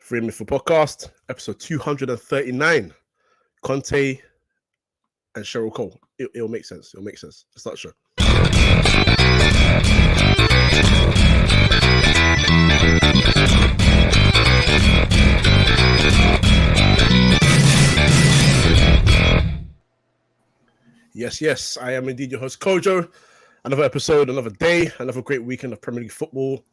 3inMidfield podcast, episode 239. Conte and Cheryl Cole. It'll make sense. Let's start the show. Yes. I am indeed your host, Kojo. Another episode, another day, another great weekend of Premier League football,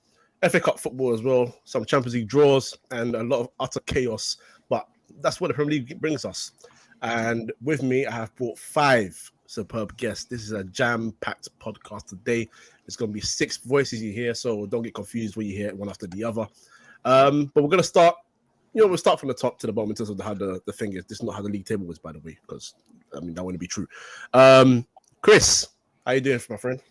FA Cup football as well, some Champions League draws, and a lot of utter chaos. But that's what the Premier League brings us. And with me, I have brought 5 superb guests. This is a jam-packed podcast today. It's going to be 6 voices you hear, so don't get confused when you hear it one after the other. But we're going to start, we'll start from the top to the bottom in terms of how the thing is. This is not how the league table is, by the way, because, that wouldn't be true. Chris, how you doing, my friend?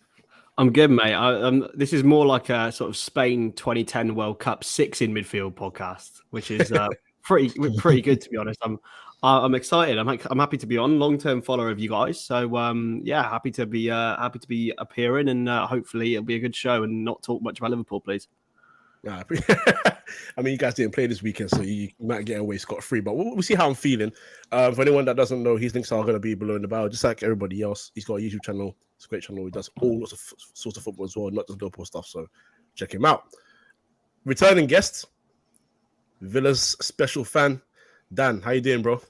I'm good, mate. This is more like a sort of Spain 2010 World Cup 3inMidfield podcast, which is pretty good, to be honest. I'm excited. I'm happy to be on. Long-term follower of you guys, so happy to be appearing, and hopefully it'll be a good show and not talk much about Liverpool, please. Yeah, you guys didn't play this weekend, so you might get away scot-free, but we'll see how I'm feeling. For anyone that doesn't know, his links are going to be below in the bio, just like everybody else. He's got a YouTube channel. It's a great channel. He does all sorts of football as well, not just Liverpool stuff, so check him out. Returning guest, Villa's special fan, Dan. How you doing, bro?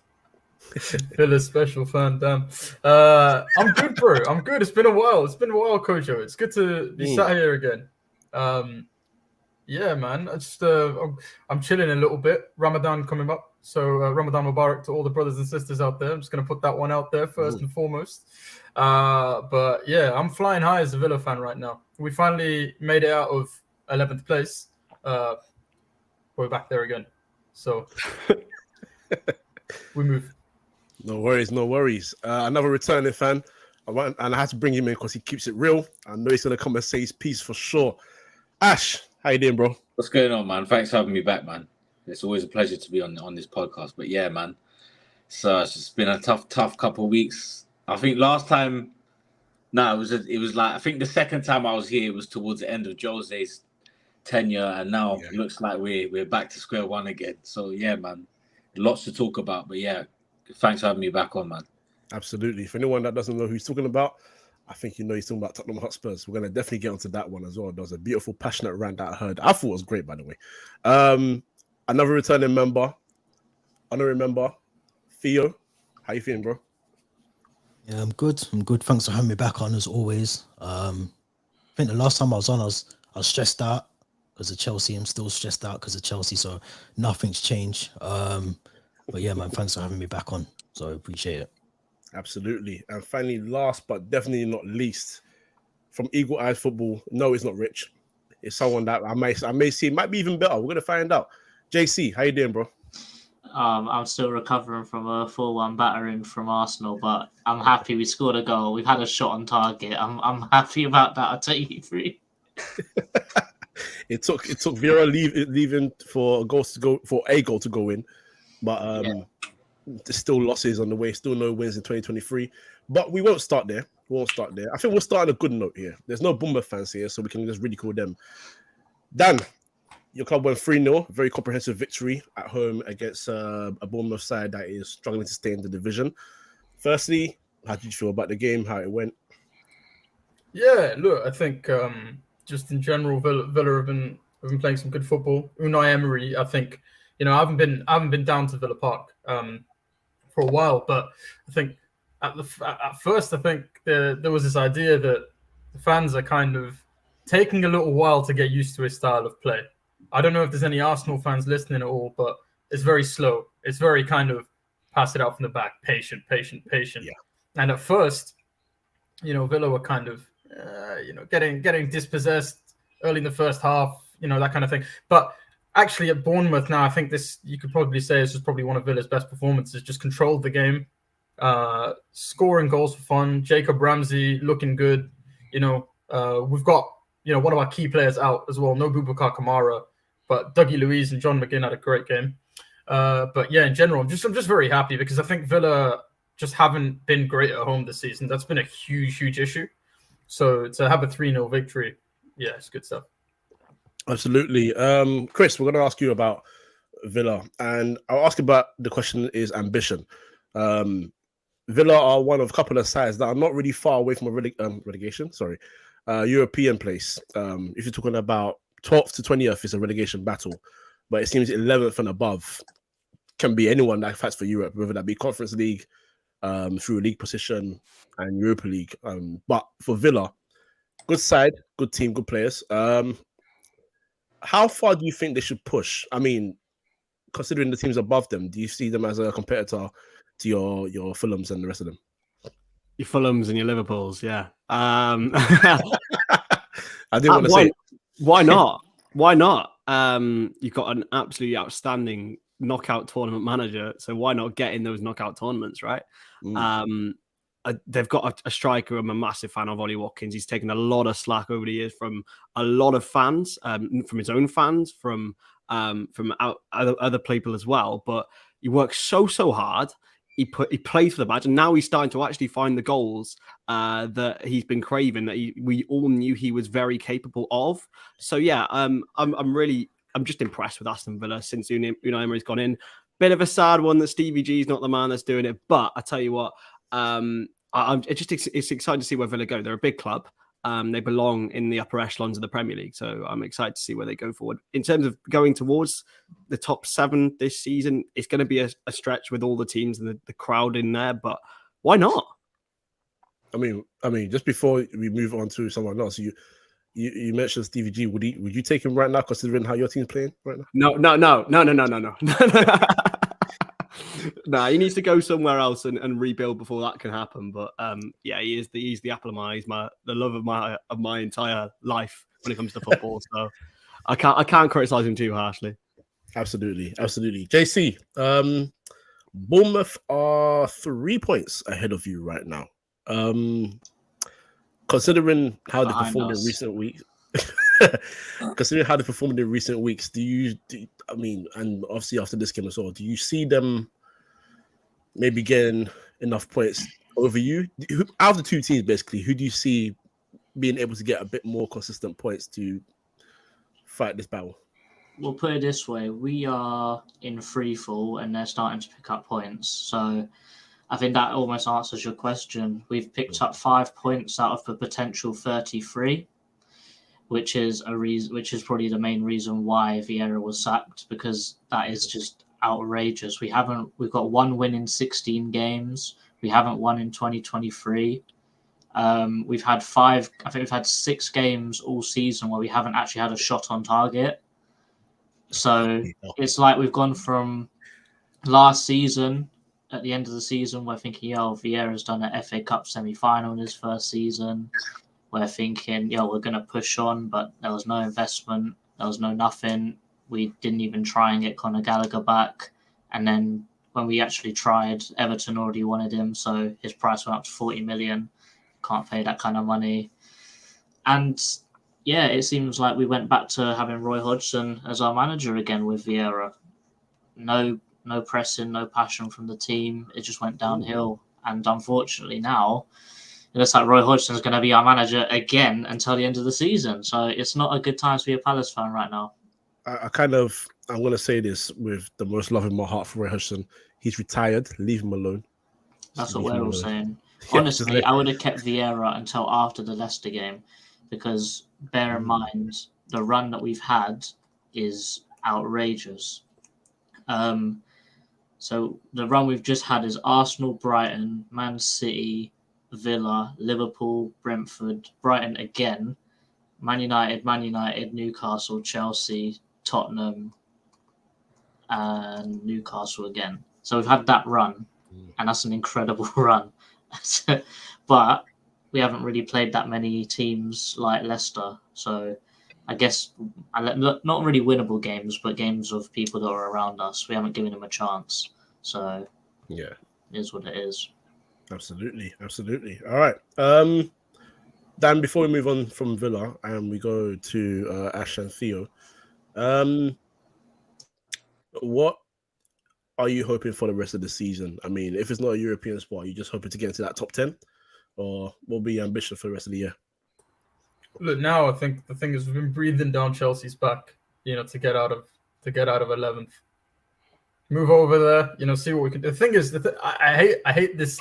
Villa's special fan, Dan. I'm good, bro. I'm good. It's been a while, Kojo. It's good to be sat here again. Yeah, man. I'm chilling a little bit. Ramadan coming up, so Ramadan Mubarak to all the brothers and sisters out there. I'm just gonna put that one out there first and foremost. But yeah, I'm flying high as a Villa fan right now. We finally made it out of 11th place. We're back there again, so we move. No worries. Another returning fan, and I had to bring him in because he keeps it real. I know he's gonna come and say his piece for sure. Ash, how you doing, bro? What's going on, man? Thanks for having me back, man. It's always a pleasure to be on this podcast. But yeah, man, so it's just been a tough couple of weeks. I think last time, it was like I think the second time I was here was towards the end of Jose's tenure, and now it looks like we're back to square one again. So yeah, man, lots to talk about. But yeah, thanks for having me back on, man. Absolutely. For anyone that doesn't know who he's talking about, I think you know he's talking about Tottenham Hotspurs. We're going to definitely get onto that one as well. There was a beautiful, passionate rant that I heard. I thought it was great, by the way. Another returning member, honorary member, Theo. How you feeling, bro? Yeah, I'm good. Thanks for having me back on, as always. I think the last time I was on, I was stressed out because of Chelsea. I'm still stressed out because of Chelsea, so nothing's changed. But yeah, man, thanks for having me back on. So I appreciate it. Absolutely. And finally, last but definitely not least, from Eagle Eyes Football, no, it's not Rich. It's someone that I may see might be even better. We're going to find out. JC, how you doing, bro? I'm still recovering from a 4-1 battering from Arsenal, but I'm happy we scored a goal. We've had a shot on target. I'm happy about that. I'll take you through. It took Vieira leaving for a goal to go in, but there's still losses on the way. Still no wins in 2023, but we won't start there. I think we'll start on a good note here. There's no Bournemouth fans here, so we can just ridicule them. Dan, your club went 3-0, very comprehensive victory at home against a Bournemouth side that is struggling to stay in the division. Firstly, how did you feel about the game, how it went? Yeah, look, I think just in general, Villa have been playing some good football. Unai Emery, I think, I haven't been down to Villa Park for a while, but I think at first, I think there was this idea that the fans are kind of taking a little while to get used to his style of play. I don't know if there's any Arsenal fans listening at all, but it's very slow. It's very kind of pass it out from the back, patient. Yeah. And at first, Villa were kind of, getting dispossessed early in the first half, that kind of thing. But actually at Bournemouth now, I think this, you could probably say this was probably one of Villa's best performances, just controlled the game, scoring goals for fun. Jacob Ramsey looking good. We've got, one of our key players out as well. No Boubacar Kamara, but Dougie Luiz and John McGinn had a great game. But yeah, in general, I'm just very happy because I think Villa just haven't been great at home this season. That's been a huge issue. So to have a 3-0 victory, yeah, it's good stuff. Absolutely. Chris, we're going to ask you about Villa, and I'll ask about the question is ambition. Villa are one of a couple of sides that are not really far away from a relegation. Sorry, European place. If you're talking about 12th to 20th, is a relegation battle, but it seems 11th and above can be anyone that fights for Europe, whether that be Conference League, through league position, and Europa League. But for Villa, good side, good team, good players. How far do you think they should push? I mean, considering the teams above them, do you see them as a competitor to your Fulhams and the rest of them? Your Fulhams and your Liverpools, yeah. I didn't want to say it. Why not? Why not? You've got an absolutely outstanding knockout tournament manager, so why not get in those knockout tournaments, right? They've got a striker. I'm a massive fan of Ollie Watkins. He's taken a lot of slack over the years from a lot of fans, from his own fans, from other people as well. But he works so hard. He plays for the badge, and now he's starting to actually find the goals that he's been craving. That we all knew he was very capable of. So yeah, I'm just impressed with Aston Villa since Unai Emery's gone in. Bit of a sad one that Stevie G is not the man that's doing it, but I tell you what, it's exciting to see where Villa go. They're a big club. They belong in the upper echelons of the Premier League, so I'm excited to see where they go forward. In terms of going towards the top 7 this season, it's going to be a stretch with all the teams and the crowd in there, but why not? I mean, just before we move on to someone else, you mentioned Stevie G. Would you take him right now, considering how your team's playing right now? No. Nah, he needs to go somewhere else and rebuild before that can happen. But yeah, he's the apple of my eye. He's the love of my entire life when it comes to football. So I can't criticize him too harshly. Absolutely. JC, Bournemouth are 3 points ahead of you right now. Considering how they performed in recent weeks. Considering how they performed in recent weeks, I mean, and obviously after this game as well, do you see them maybe getting enough points over you? Out of the two teams, basically, who do you see being able to get a bit more consistent points to fight this battle? We'll put it this way. We are in free fall and they're starting to pick up points. So I think that almost answers your question. We've picked up 5 points out of a potential 33. Which is probably the main reason why Vieira was sacked, because that is just outrageous. We've got 1 win in 16 games. We haven't won in 2023. We've had 6 games all season where we haven't actually had a shot on target. So it's like we've gone from last season, at the end of the season, we're thinking, Vieira's done an FA Cup semi-final in his first season. We're thinking, we're going to push on, but there was no investment. There was no nothing. We didn't even try and get Conor Gallagher back. And then when we actually tried, Everton already wanted him, so his price went up to 40 million. Can't pay that kind of money. And yeah, it seems like we went back to having Roy Hodgson as our manager again with Vieira. No pressing, no passion from the team. It just went downhill. And unfortunately now, it looks like Roy Hodgson's going to be our manager again until the end of the season. So it's not a good time to be a Palace fan right now. I'm going to say this with the most love in my heart for Roy Hodgson. He's retired. Leave him alone. That's what we're all saying. Honestly, I would have kept Vieira until after the Leicester game, because bear in mind, the run that we've had is outrageous. So the run we've just had is Arsenal, Brighton, Man City, Villa, Liverpool, Brentford, Brighton again, Man United, Newcastle, Chelsea, Tottenham, and Newcastle again. So we've had that run, and that's an incredible run. But we haven't really played that many teams like Leicester. So I guess not really winnable games, but games of people that are around us. We haven't given them a chance. So yeah, it is what it is. Absolutely. All right. Dan, before we move on from Villa and we go to Ash and Theo, what are you hoping for the rest of the season? I mean, if it's not a European spot, are you just hoping to get into that top 10? Or what will be your ambition for the rest of the year? Look, now I think the thing is we've been breathing down Chelsea's back, to get out of 11th. move over there, see what we can do. The thing is, I hate this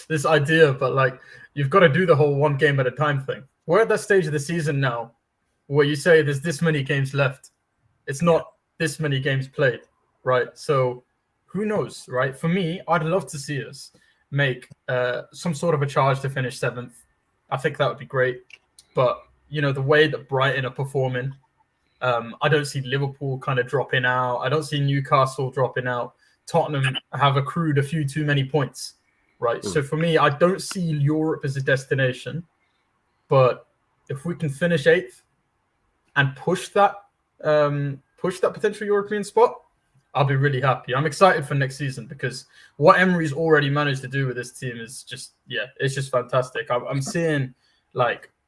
this idea, but you've got to do the whole one game at a time thing. We're at that stage of the season now where you say there's this many games left. It's not this many games played, right? So who knows, right? For me, I'd love to see us make some sort of a charge to finish 7th. I think that would be great. But, the way that Brighton are performing, I don't see Liverpool kind of dropping out. I don't see Newcastle dropping out. Tottenham have accrued a few too many points, right? So for me, I don't see Europe as a destination. But if we can finish 8th and push that potential European spot, I'll be really happy. I'm excited for next season because what Emery's already managed to do with this team is just, it's just fantastic. I'm seeing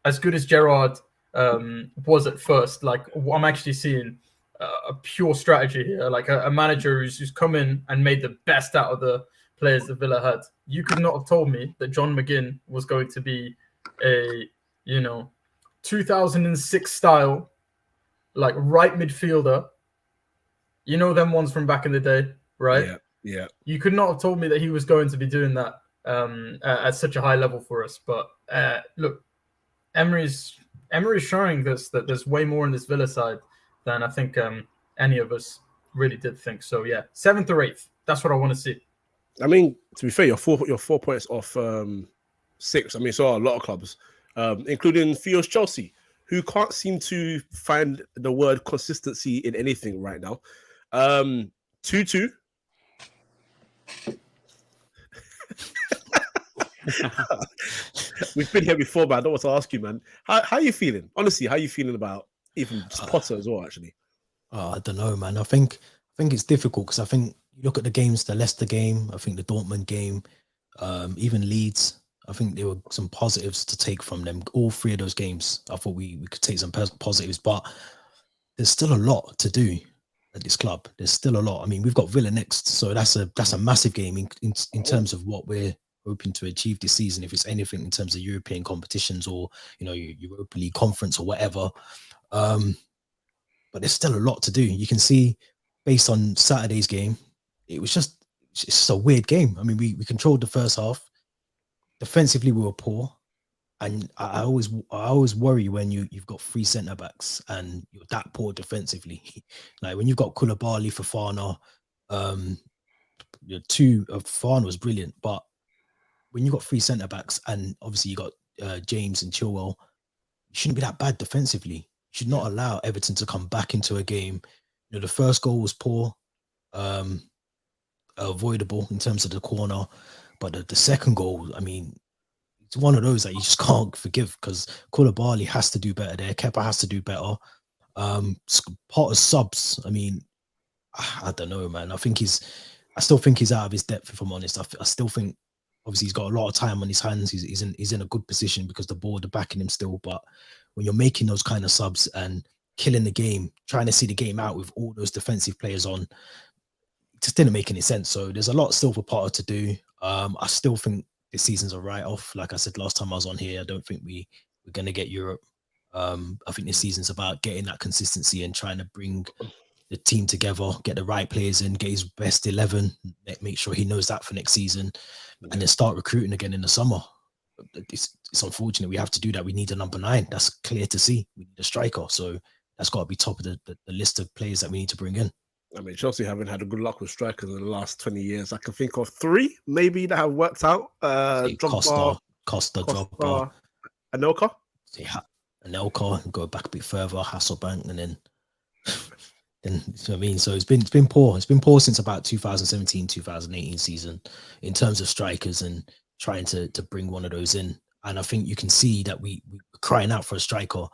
as good as Gerrard was at first, I'm actually seeing a pure strategy here, a manager who's come in and made the best out of the players that Villa had. You could not have told me that John McGinn was going to be a 2006 style right midfielder. Them ones from back in the day, right? Yeah. You could not have told me that he was going to be doing that at such a high level for us. But look, Emery's showing us that there's way more in this Villa side than I think any of us really did think. So 7th or 8th, that's what I want to see. I mean, to be fair, you're 4 points off 6th. I mean, so are a lot of clubs, including Theo's Chelsea, who can't seem to find the word consistency in anything right now. 2-2. We've been here before, but I don't want to ask you, man. How are you feeling? Honestly, how are you feeling about even just Potter as well, actually? I don't know, man. I think it's difficult because I think you look at the games, the Leicester game, I think the Dortmund game, even Leeds. I think there were some positives to take from them. All 3 of those games, I thought we could take some positives, but there's still a lot to do at this club. There's still a lot. I mean, we've got Villa next, so that's a massive game in terms of what we're hoping to achieve this season. If it's anything in terms of European competitions or Europa League conference or whatever, but there's still a lot to do. You can see based on Saturday's game, it's just a weird game. I mean, we controlled the first half. Defensively, we were poor, and I always worry when you've got 3 centre backs and you're that poor defensively. When you've got Koulibaly, Fofana, Fofana was brilliant, but when you've got 3 centre backs and obviously you got James and Chilwell, you shouldn't be that bad defensively. You should not allow Everton to come back into a game. The first goal was poor, avoidable in terms of the corner. But the second goal, I mean, it's one of those that you just can't forgive because Koulibaly has to do better there. Kepa has to do better. Potter's subs, I mean, I don't know, man. I still think he's out of his depth, if I'm honest. I still think, obviously, he's got a lot of time on his hands. He's in a good position because the board are backing him still. But when you're making those kind of subs and killing the game, trying to see the game out with all those defensive players on, it just didn't make any sense. So there's a lot still for Potter to do. I still think this season's a write-off. Like I said last time I was on here, I don't think we're going to get Europe. I think this season's about getting that consistency and trying to bring the team together, get the right players in, get his best 11, make sure he knows that for next season, and then start recruiting again in the summer. It's unfortunate we have to do that. We need a number 9. That's clear to see. We need a striker. So that's got to be top of the list of players that we need to bring in. I mean, Chelsea haven't had a good luck with strikers in the last 20 years. I can think of 3 maybe that have worked out. Costa, Drogba, Anelka. Yeah, Anelka, go back a bit further, Hasselbank, and then you know what I mean. So it's been poor. It's been poor since about 2017, 2018 season in terms of strikers and trying to bring one of those in. And I think you can see that we're crying out for a striker.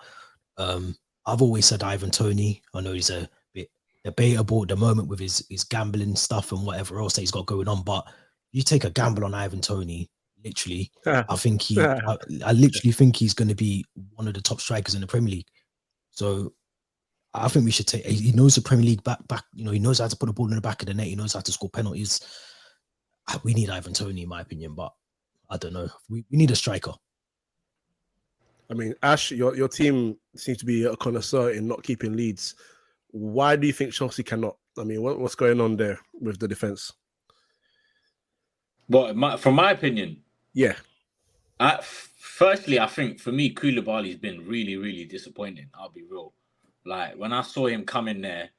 I've always said Ivan Toney. I know he's a bit debatable at the moment with his gambling stuff and whatever else that he's got going on. But you take a gamble on Ivan Toney, literally, I think I literally think he's going to be one of the top strikers in the Premier League. So I think we should take. He knows the Premier League back. You know, he knows how to put the ball in the back of the net. He knows how to score penalties. We need Ivan Toney, in my opinion, but I don't know. We need a striker. I mean, Ash, your team seems to be a connoisseur in not keeping Leeds. Why do you think Chelsea cannot I mean, what's going on there with the defense? Well, from my opinion, Yeah. Firstly, I think for me, Koulibaly's been really, really disappointing. I'll be real. Like when I saw him come in there,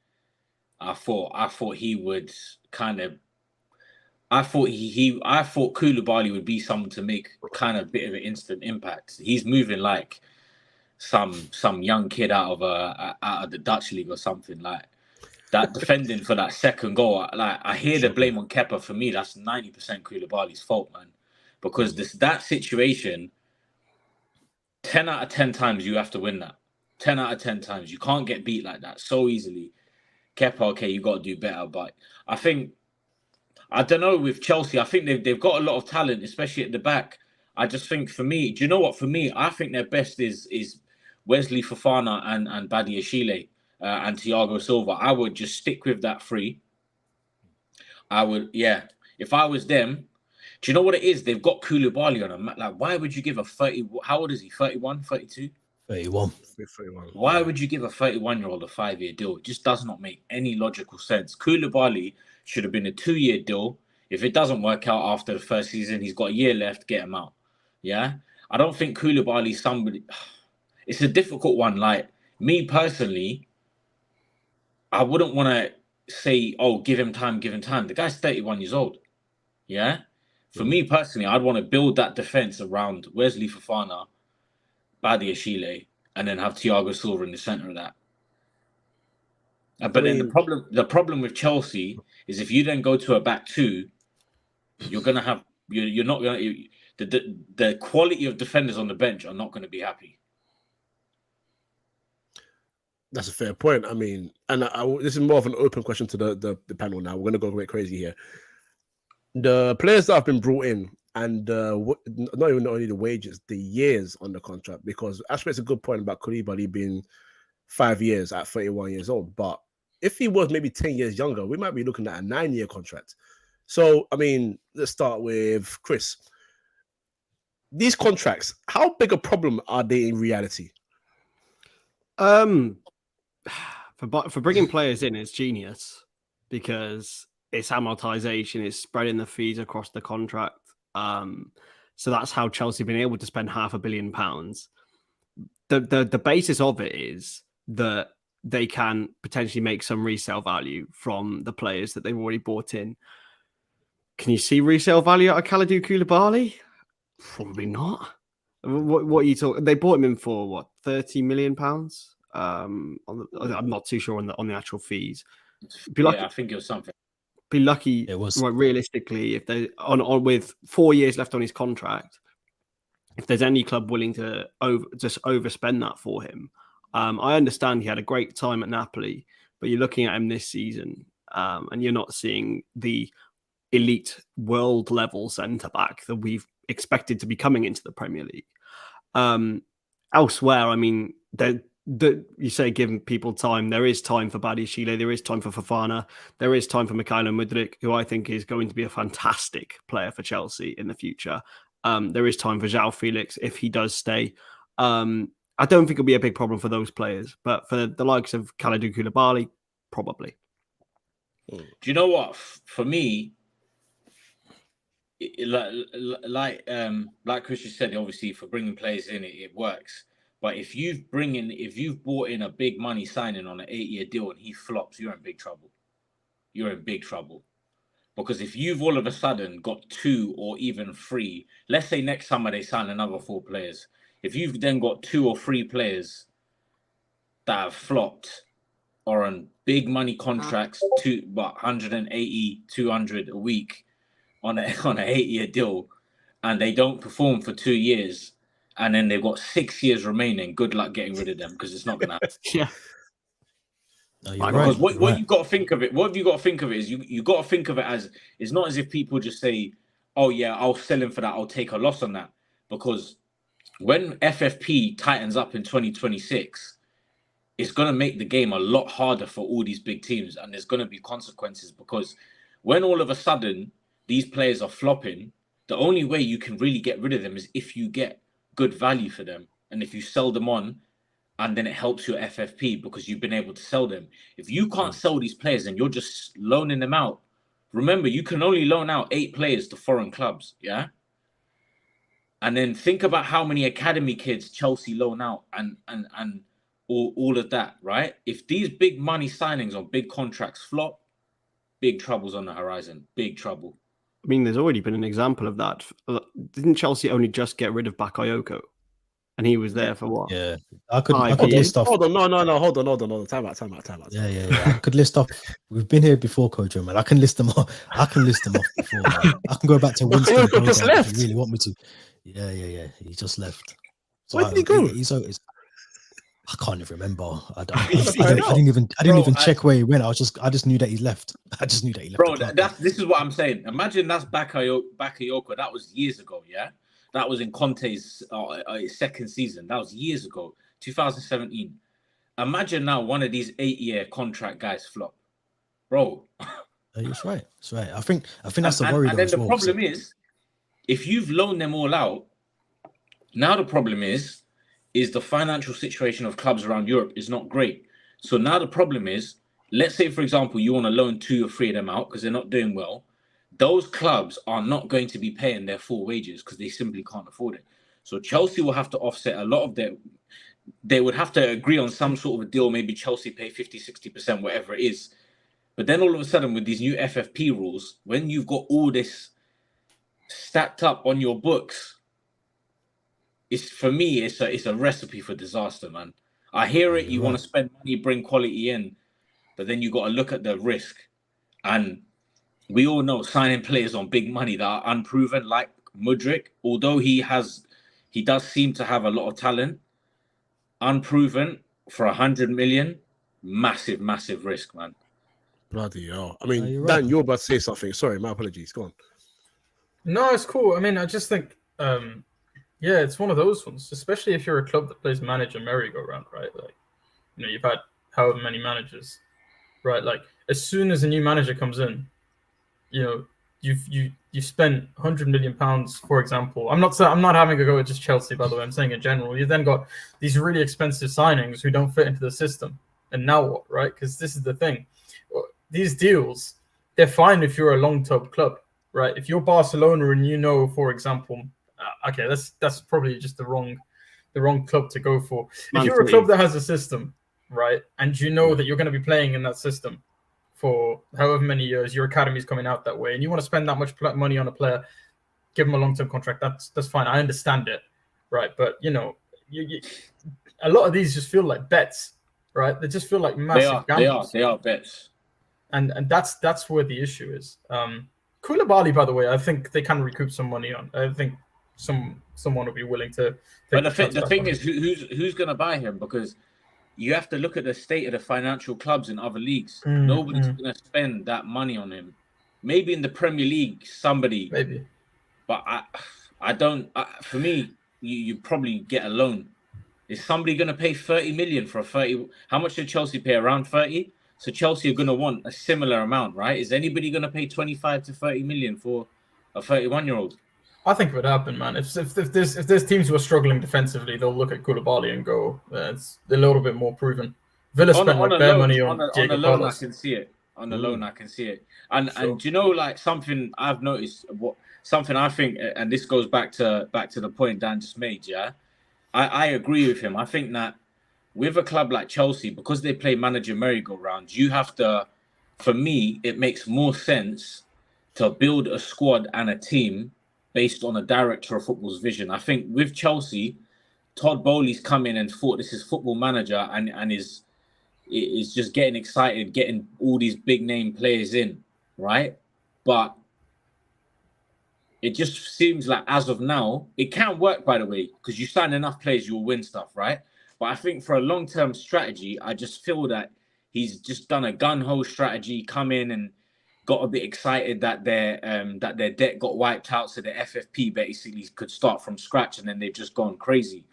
I thought he would kind of. I thought I thought Koulibaly would be someone to make kind of bit of an instant impact. He's moving like some young kid out of the Dutch league or something like that. Defending for that second goal, like I hear the blame on Kepa. For me, that's 90% Koulibaly's fault, man. Because that situation, 10 out of 10 times you have to win that. 10 out of 10 times you can't get beat like that so easily. Kepa, okay, you got to do better, but I don't know with Chelsea. I think they've got a lot of talent, especially at the back. I just think for me, do you know what? For me, I think their best is Wesley Fofana and Badiashile and Thiago Silva. I would just stick with that three. I would, yeah. If I was them, do you know what it is? They've got Koulibaly on them. Like, why would you give a 30? How old is he? 31, 32? 31. Why would you give a 31-year-old a 5-year deal? It just does not make any logical sense. Koulibaly should have been a 2-year deal. If it doesn't work out after the first season, he's got a year left, get him out. Yeah? I don't think Koulibaly's somebody... It's a difficult one. Like, me personally, I wouldn't want to say, oh, give him time, give him time. The guy's 31 years old. Yeah? For me personally, I'd want to build that defense around Wesley Fofana, Badiashile, and then have Thiago Silva in the center of that. But then the problem with Chelsea is if you then go to a back two, you're gonna have you're not gonna the quality of defenders on the bench are not going to be happy. That's a fair point. I mean, and this is more of an open question to the panel now. We're going to go a bit crazy here. The players that have been brought in, and not even only the wages, the years on the contract, because Ash makes a good point about Koulibaly being 5 years at 31 years old. But if he was maybe 10 years younger, we might be looking at a 9-year contract. So, I mean, let's start with Chris. These contracts, how big a problem are they in reality? For bringing players in, it's genius because it's amortization, it's spreading the fees across the contract. So that's how Chelsea have been able to spend £500 million. The basis of it is that they can potentially make some resale value from the players that they've already bought in. Can you see resale value out of Kalidou Koulibaly? Probably not. What are you talking? They bought him in for what, £30 million? I'm not too sure on the actual fees. I think it was something. Be lucky. It was realistically if they on with 4 years left on his contract. If there's any club willing to overspend that for him, I understand he had a great time at Napoli, but you're looking at him this season, and you're not seeing the elite world level centre back that we've expected to be coming into the Premier League. Elsewhere, I mean, you say giving people time. There is time for Badiashile. There is time for Fofana. There is time for Mykhailo Mudryk, who I think is going to be a fantastic player for Chelsea in the future. There is time for João Felix if he does stay. I don't think it'll be a big problem for those players, but for the likes of Kalidou Koulibaly, probably. Do you know what? For me, like Chris just said, obviously for bringing players in, it works. But if you've bought in a big money signing on an 8-year deal and he flops, you're in big trouble. You're in big trouble. Because if you've all of a sudden got 2 or even 3, let's say next summer they sign another 4 players. If you've then got 2 or 3 players that have flopped or on big money contracts, 180, 200 a week on an 8-year deal, and they don't perform for 2 years, and then they've got 6 years remaining, good luck getting rid of them because it's not going to happen. Yeah. No, Because what you've got to think of it, is you got to think of it as, it's not as if people just say, oh yeah, I'll sell him for that, I'll take a loss on that. Because when FFP tightens up in 2026, it's going to make the game a lot harder for all these big teams, and there's going to be consequences, because when all of a sudden these players are flopping, the only way you can really get rid of them is if you get good value for them, and if you sell them on and then it helps your FFP because you've been able to sell them. If you can't sell these players and you're just loaning them out, remember, you can only loan out 8 players to foreign clubs, yeah? And then think about how many academy kids Chelsea loan out and all of that, right? If these big money signings on big contracts flop, big trouble's on the horizon. Big trouble. I mean, there's already been an example of that. Didn't Chelsea only just get rid of Bakayoko? And he was there for what? Yeah, I could years? list off. Hold on, no, hold on. Time out. Yeah. I could list off. We've been here before, Kojo, man. I can list them off. Before. Man. I can go back to Winston Bakayoko just left. if you really want me to. Yeah. He just left. So Where did he go? I can't even remember. I didn't even check where he went. I just knew that he left. I just knew that he left. Bro, this is what I'm saying. Imagine that's Bakayoko. That was years ago, yeah? That was in Conte's second season. That was years ago, 2017. Imagine now one of these 8-year contract guys flop. Bro. It's right. I think that's the worry. And then the problem is, if you've loaned them all out, now the problem is the financial situation of clubs around Europe is not great. So now the problem is, let's say, for example, you want to loan 2 or 3 of them out because they're not doing well. Those clubs are not going to be paying their full wages because they simply can't afford it. So Chelsea will have to offset a lot of their... They would have to agree on some sort of a deal. Maybe Chelsea pay 50, 60%, whatever it is. But then all of a sudden with these new FFP rules, when you've got all this stacked up on your books, it's a recipe for disaster, man. I hear it. You want to spend money, bring quality in, but then you got to look at the risk. And we all know signing players on big money that are unproven, like Mudryk, although he does seem to have a lot of talent, unproven for 100 million, massive risk, man. Bloody hell. I mean, Dan, you're about to say something. Sorry, my apologies. Go on. No, it's cool. I mean, I just think, it's one of those ones, especially if you're a club that plays manager merry-go-round, right? Like, you've had however many managers, right? Like, as soon as a new manager comes in, you spent £100 million, for example. I'm not having a go at just Chelsea, by the way. I'm saying in general. You then got these really expensive signings who don't fit into the system. And now what, right? Because this is the thing. These deals, they're fine if you're a long-term club, right? If you're Barcelona and for example, okay, that's probably just the wrong club to go for. If you're a club that has a system, right, and you know that you're going to be playing in that system for however many years, your academy's coming out that way, and you want to spend that much money on a player, give him a long-term contract, that's fine. I understand it, right? But, a lot of these just feel like bets, right? They just feel like massive gambles. They are bets. And that's where the issue is. Koulibaly, by the way, I think they can recoup some money on. I think someone will be willing to. But the thing is, who's going to buy him? Because you have to look at the state of the financial clubs in other leagues. Nobody's going to spend that money on him. Maybe in the Premier League, somebody. Maybe. But I don't. For me, you probably get a loan. Is somebody going to pay 30 million for a 30? How much did Chelsea pay? Around 30? So Chelsea are going to want a similar amount, right? Is anybody going to pay 25 to 30 million for a 31-year-old? I think it would happen, man. If there's teams who are struggling defensively, they'll look at Koulibaly and go, it's a little bit more proven. Villa spent their money on Diego loan. Carlos. I can see it. On the loan, I can see it. And do you know, like, something I've noticed, something I think, and this goes back to the point Dan just made, yeah? I agree with him. I think that with a club like Chelsea, because they play manager merry-go-round, you have to, for me, it makes more sense to build a squad and a team based on a director of football's vision. I think with Chelsea, Todd Bowley's come in and thought this is football manager and is just getting excited, getting all these big name players in, right? But it just seems like as of now, it can work, by the way, because you sign enough players, you'll win stuff, right? But I think for a long-term strategy, I just feel that he's just done a gun-ho strategy, come in and got a bit excited that their debt got wiped out, so the FFP basically could start from scratch, and then they've just gone crazy.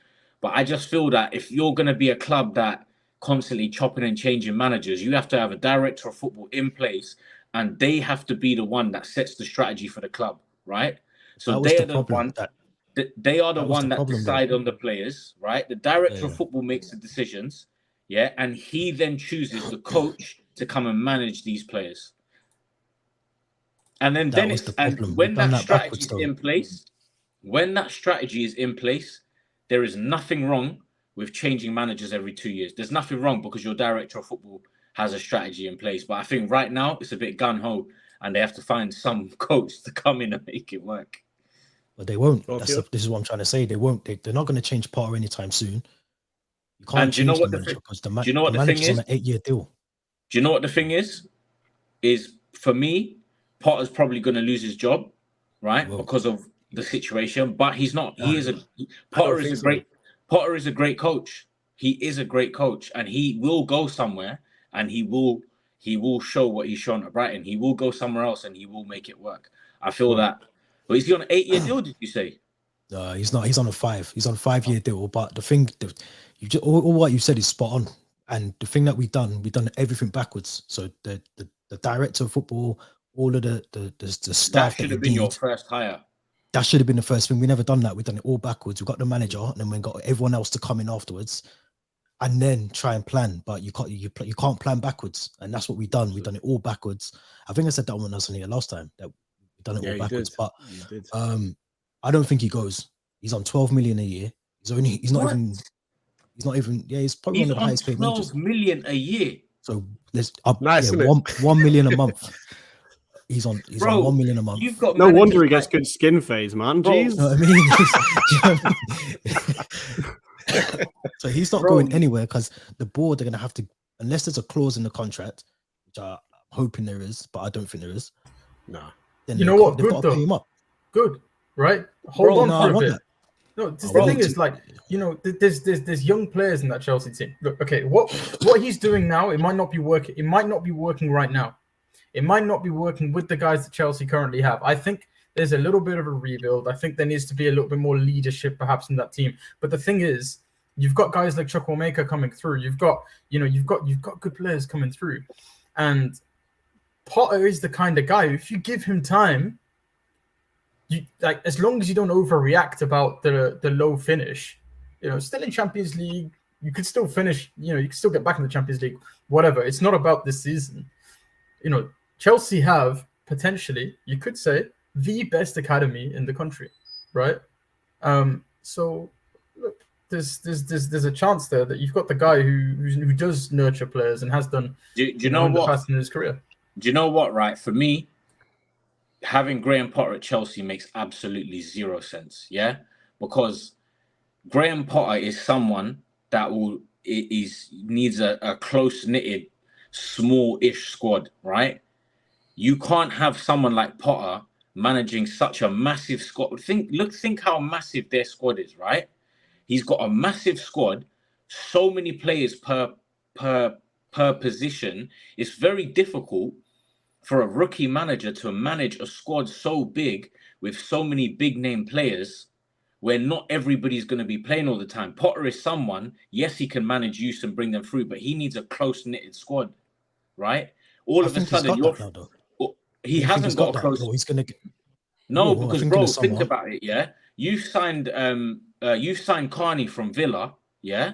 But I just feel that if you're going to be a club that constantly chopping and changing managers, you have to have a director of football in place, and they have to be the one that sets the strategy for the club, right? So they're the one they are the That was one the that problem, decide on the players, right? The director of Yeah. football makes the decisions, yeah, and he then chooses the coach to come and manage these players. And then, That was the problem. when We've done that that strategy backwards, is though. in place, there is nothing wrong with changing managers every 2 years. There's nothing wrong because your director of football has a strategy in place. But I think right now it's a bit gun-ho and they have to find some coach to come in and make it work. But they won't. Well, This is what I'm trying to say. They won't. They're not going to change Potter anytime soon. You can't And do you know change what the the manager because the do you know what the thing manager's on is? an 8-year deal. Do you know what the thing is? Is for me, Potter's probably going to lose his job, right? Well, Because of the situation. But he's not. Potter is a great coach. He is a great coach, and he will go somewhere, and he will show what he's shown at Brighton. He will go somewhere else, and he will make it work. I feel that. But is he on an 8-year deal? Did you say? he's not. He's on a 5. He's on a 5-year deal. But the thing, all what you said is spot on. And the thing that we've done everything backwards. So the director of football, all of the staff That should have been your first hire. That should have been the first thing. We never done that. We've done it all backwards. We've got the manager, and then we got everyone else to come in afterwards, and then try and plan. But you can't plan backwards, and that's what we've done. We've done it all backwards. I think I said that when I was in here last time that we've done it all backwards. But I don't think he goes. He's on 12 million a year. He's not even. Yeah, he's probably one of the highest paid managers. 12 million a year. So there's Nice, isn't it? 1 million a month. He's on 1 million a month. You've got No wonder he gets good skin phase, man. Jeez. You know what I mean? So he's not going anywhere because the board are going to have to, unless there's a clause in the contract, which I'm hoping there is, but I don't think there is. No. You know what? They've Good got to pay him though. up. Good, right? Hold on for a bit. That. No, the thing is, like, you know, there's young players in that Chelsea team. Look, okay, what he's doing now, it might not be working. It might not be working right now. It might not be working with the guys that Chelsea currently have. I think there's a little bit of a rebuild. I think there needs to be a little bit more leadership, perhaps, in that team. But the thing is, you've got guys like Chukwuemeka coming through. You've got good players coming through, and Potter is the kind of guy. If you give him time, as long as you don't overreact about the low finish, still in Champions League, you could still finish. You can still get back in the Champions League. Whatever. It's not about this season. Chelsea have potentially, you could say, the best academy in the country, right? So look, there's a chance there that you've got the guy who does nurture players and has done. Do you know what? Past in his career. Do you know what? Right, for me, having Graham Potter at Chelsea makes absolutely zero sense. Yeah, because Graham Potter is someone that needs a close knitted, small-ish squad, right? You can't have someone like Potter managing such a massive squad. Think how massive their squad is, right? He's got a massive squad, so many players per position. It's very difficult for a rookie manager to manage a squad so big with so many big name players where not everybody's going to be playing all the time. Potter is someone, yes, he can manage youth and bring them through, but he needs a close-knitted squad, right? All of a sudden, he hasn't got a close. He's going to get. No, because bro, think about it. Yeah, you signed Carney from Villa. Yeah,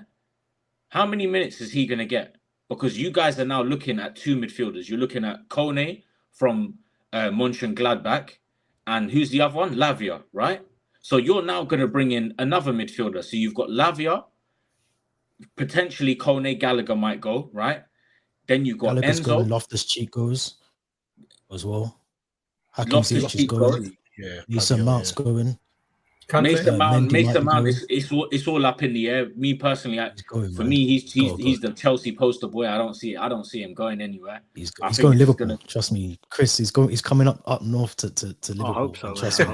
how many minutes is he going to get? Because you guys are now looking at 2 midfielders. You're looking at Kone from Mönchengladbach, and who's the other one? Lavia, right? So you're now going to bring in another midfielder. So you've got Lavia, potentially Kone, Gallagher might go, right? Then you've got Gallagher's Enzo. Going, Loftus-Cheek goes as well. Hakim Ziyech is going. Yeah. Mason Mount's going. Mason Mount, it's all up in the air. Me personally, he's the Chelsea poster boy. I don't see him going anywhere. He's going Liverpool. Trust me, Chris. He's coming up north to Liverpool. I hope so. Trust me.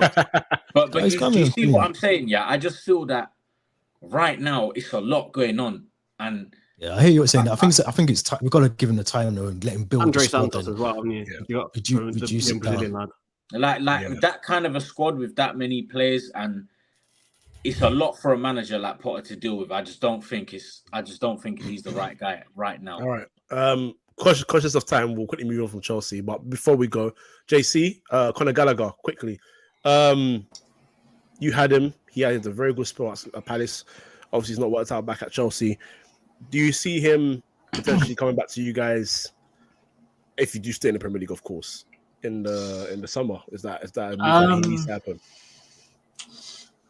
But you see what I'm saying? Yeah, I just feel that right now it's a lot going on, and yeah, I hear you saying that. I think it's time. We've got to give him the time though and let him build. Andre Santos as well. You got reduce the Brazilian lad. Like that kind of a squad with that many players, and it's a lot for a manager like Potter to deal with. I just don't think he's the right guy right now. All right. Conscious of time, we'll quickly move on from Chelsea. But before we go, JC, Conor Gallagher, quickly. You had him. He had a very good spell at Palace. Obviously, he's not worked out back at Chelsea. Do you see him potentially coming back to you guys if you do stay in the Premier League, of course, in the summer? Is that a move that needs to happen?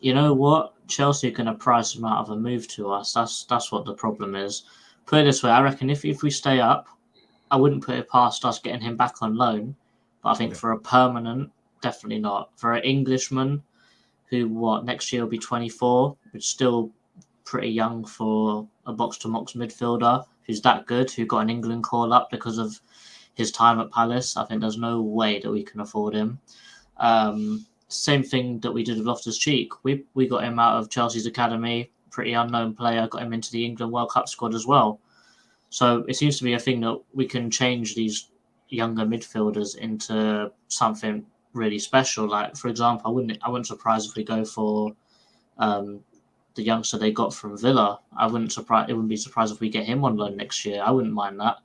You know what? Chelsea are going to price him out of a move to us. That's what the problem is. Put it this way, I reckon if we stay up, I wouldn't put it past us getting him back on loan. But I think for a permanent, definitely not. For an Englishman who, next year will be 24, but still pretty young for a box-to-box midfielder who's that good, who got an England call-up because of his time at Palace. I think there's no way that we can afford him. Same thing that we did with Loftus-Cheek. We got him out of Chelsea's academy, pretty unknown player, got him into the England World Cup squad as well. So it seems to be a thing that we can change these younger midfielders into something really special. Like, for example, I wouldn't surprise if we go for the youngster they got from Villa. It wouldn't be surprised if we get him on loan next year. I wouldn't mind that.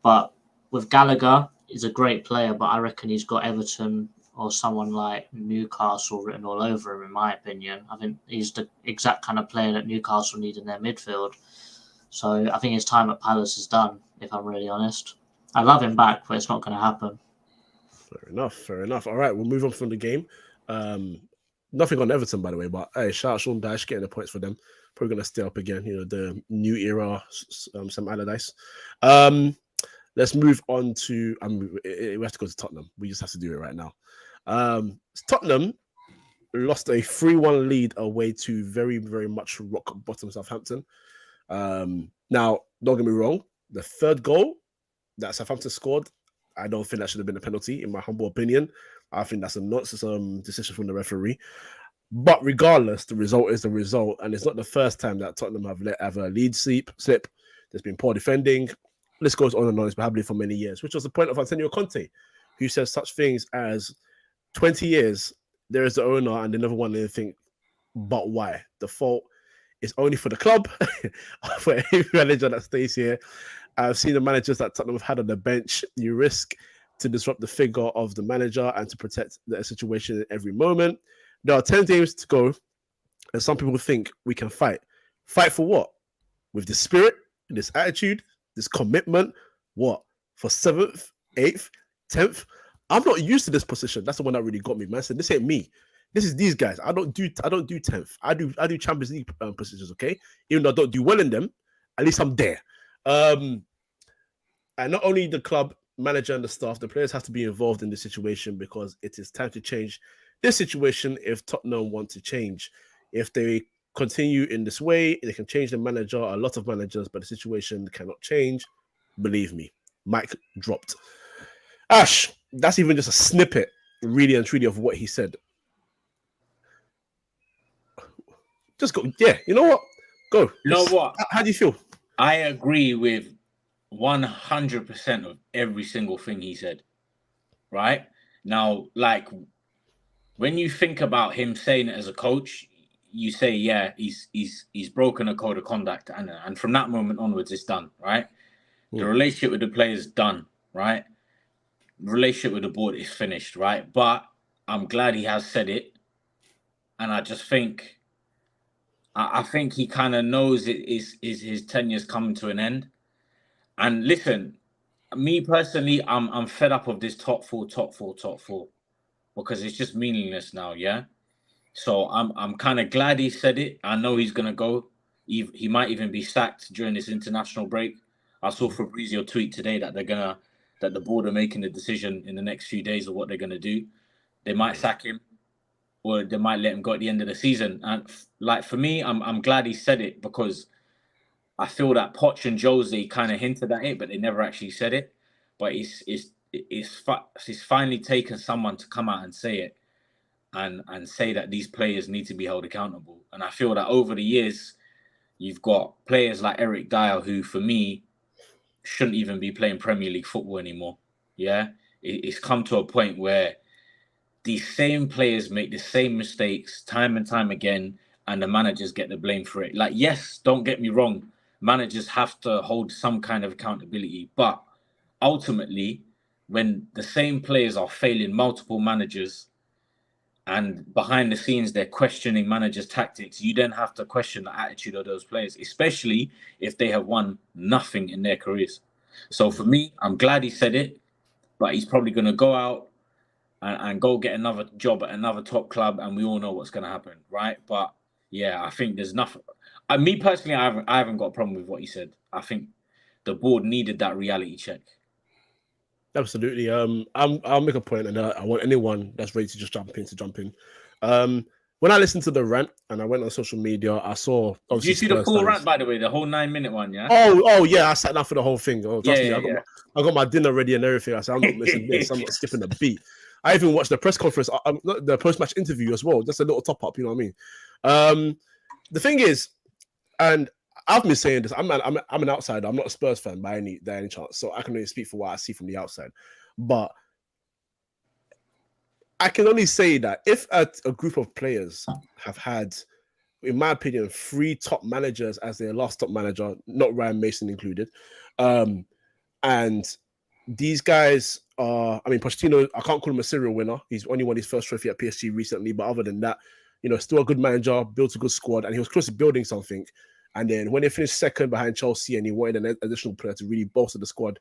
But with Gallagher, he's a great player, but I reckon he's got Everton or someone like Newcastle written all over him, in my opinion. I think he's the exact kind of player that Newcastle need in their midfield. So I think his time at Palace is done, if I'm really honest. I love him back, but it's not going to happen. Fair enough. All right, we'll move on from the game. Nothing on Everton, by the way, but hey, shout out Sean Dyche getting the points for them. Probably going to stay up again, the new era, some Allardyce. Let's move on to, we have to go to Tottenham. We just have to do it right now. Tottenham lost a 3-1 lead away to very, very much rock bottom Southampton. Now, don't get me wrong, the third goal that Southampton scored, I don't think that should have been a penalty, in my humble opinion. I think that's a nonsense decision from the referee. But regardless, the result is the result, and it's not the first time that Tottenham have let a lead slip. There's been poor defending. This goes on and on. It's been happening for many years, which was the point of Antonio Conte, who says such things as 20 years, there is the owner, and they never won anything. But why? The fault is only for the club, for every manager that stays here. I've seen the managers that Tottenham have had on the bench. You risk to disrupt the figure of the manager and to protect the situation at every moment. There are 10 games to go, and some people think we can fight. Fight for what? With this spirit, this attitude, this commitment. What? For 7th, 8th, 10th? I'm not used to this position. That's the one that really got me, man. So this ain't me. This is these guys. I don't do 10th. I do Champions League positions, okay? Even though I don't do well in them, at least I'm there. And not only the club, manager and the staff, the players have to be involved in this situation because it is time to change this situation if Tottenham want to change. If they continue in this way, they can change the manager, a lot of managers, but the situation cannot change. Believe me. Mic dropped. Ash, that's even just a snippet, really and truly, of what he said. Just go. Yeah, you know what? Go. You know what? How do you feel? I agree with 100% of every single thing he said. Right? Now, like, when you think about him saying it as a coach, you say, yeah, he's broken a code of conduct, and from that moment onwards, it's done, right? The relationship with the players is done, right? The relationship with the board is finished, right? But I'm glad he has said it, and I just think, I think he kind of knows it is his tenure's coming to an end. And listen, me personally, I'm fed up of this top four, because it's just meaningless now, yeah. So I'm kind of glad he said it. I know he's gonna go. He might even be sacked during this international break. I saw Fabrizio tweet today that that the board are making a decision in the next few days of what they're gonna do. They might sack him, or they might let him go at the end of the season. And like for me, I'm glad he said it because I feel that Poch and Jose kind of hinted at it, but they never actually said it. But it's finally taken someone to come out and say it. And say that these players need to be held accountable. And I feel that over the years, you've got players like Eric Dyer, who for me shouldn't even be playing Premier League football anymore. Yeah, it's come to a point where these same players make the same mistakes time and time again, and the managers get the blame for it. Like, yes, don't get me wrong, managers have to hold some kind of accountability, but ultimately, when the same players are failing multiple managers, and behind the scenes they're questioning managers' tactics, you then have to question the attitude of those players, especially if they have won nothing in their careers. So for me, I'm glad he said it, but he's probably going to go out and go get another job at another top club, and we all know what's going to happen, right? But yeah, I think there's nothing. Me personally, I haven't got a problem with what he said. I think the board needed that reality check. Absolutely. I'll make a point, and I want anyone that's ready to just jump in. When I listened to the rant and I went on social media, I saw. Did you see the full rant, by the way, the whole 9-minute one? Yeah. Oh yeah, I sat down for the whole thing. Oh, trust me, I I got my dinner ready and everything. I said I'm not missing this. I'm not skipping a beat. I even watched the press conference, the post-match interview as well. Just a little top up, you know what I mean? The thing is, and I've been saying this. I'm an outsider. I'm not a Spurs fan by any chance, so I can only speak for what I see from the outside. But I can only say that if a group of players have had, in my opinion, 3 top managers as their last top manager, not Ryan Mason included, and these guys are, I mean, Pochettino, I can't call him a serial winner. He's only won his first trophy at PSG recently, but other than that, still a good manager, built a good squad, and he was close to building something. And then when they finished second behind Chelsea and he wanted an additional player to really bolster the squad,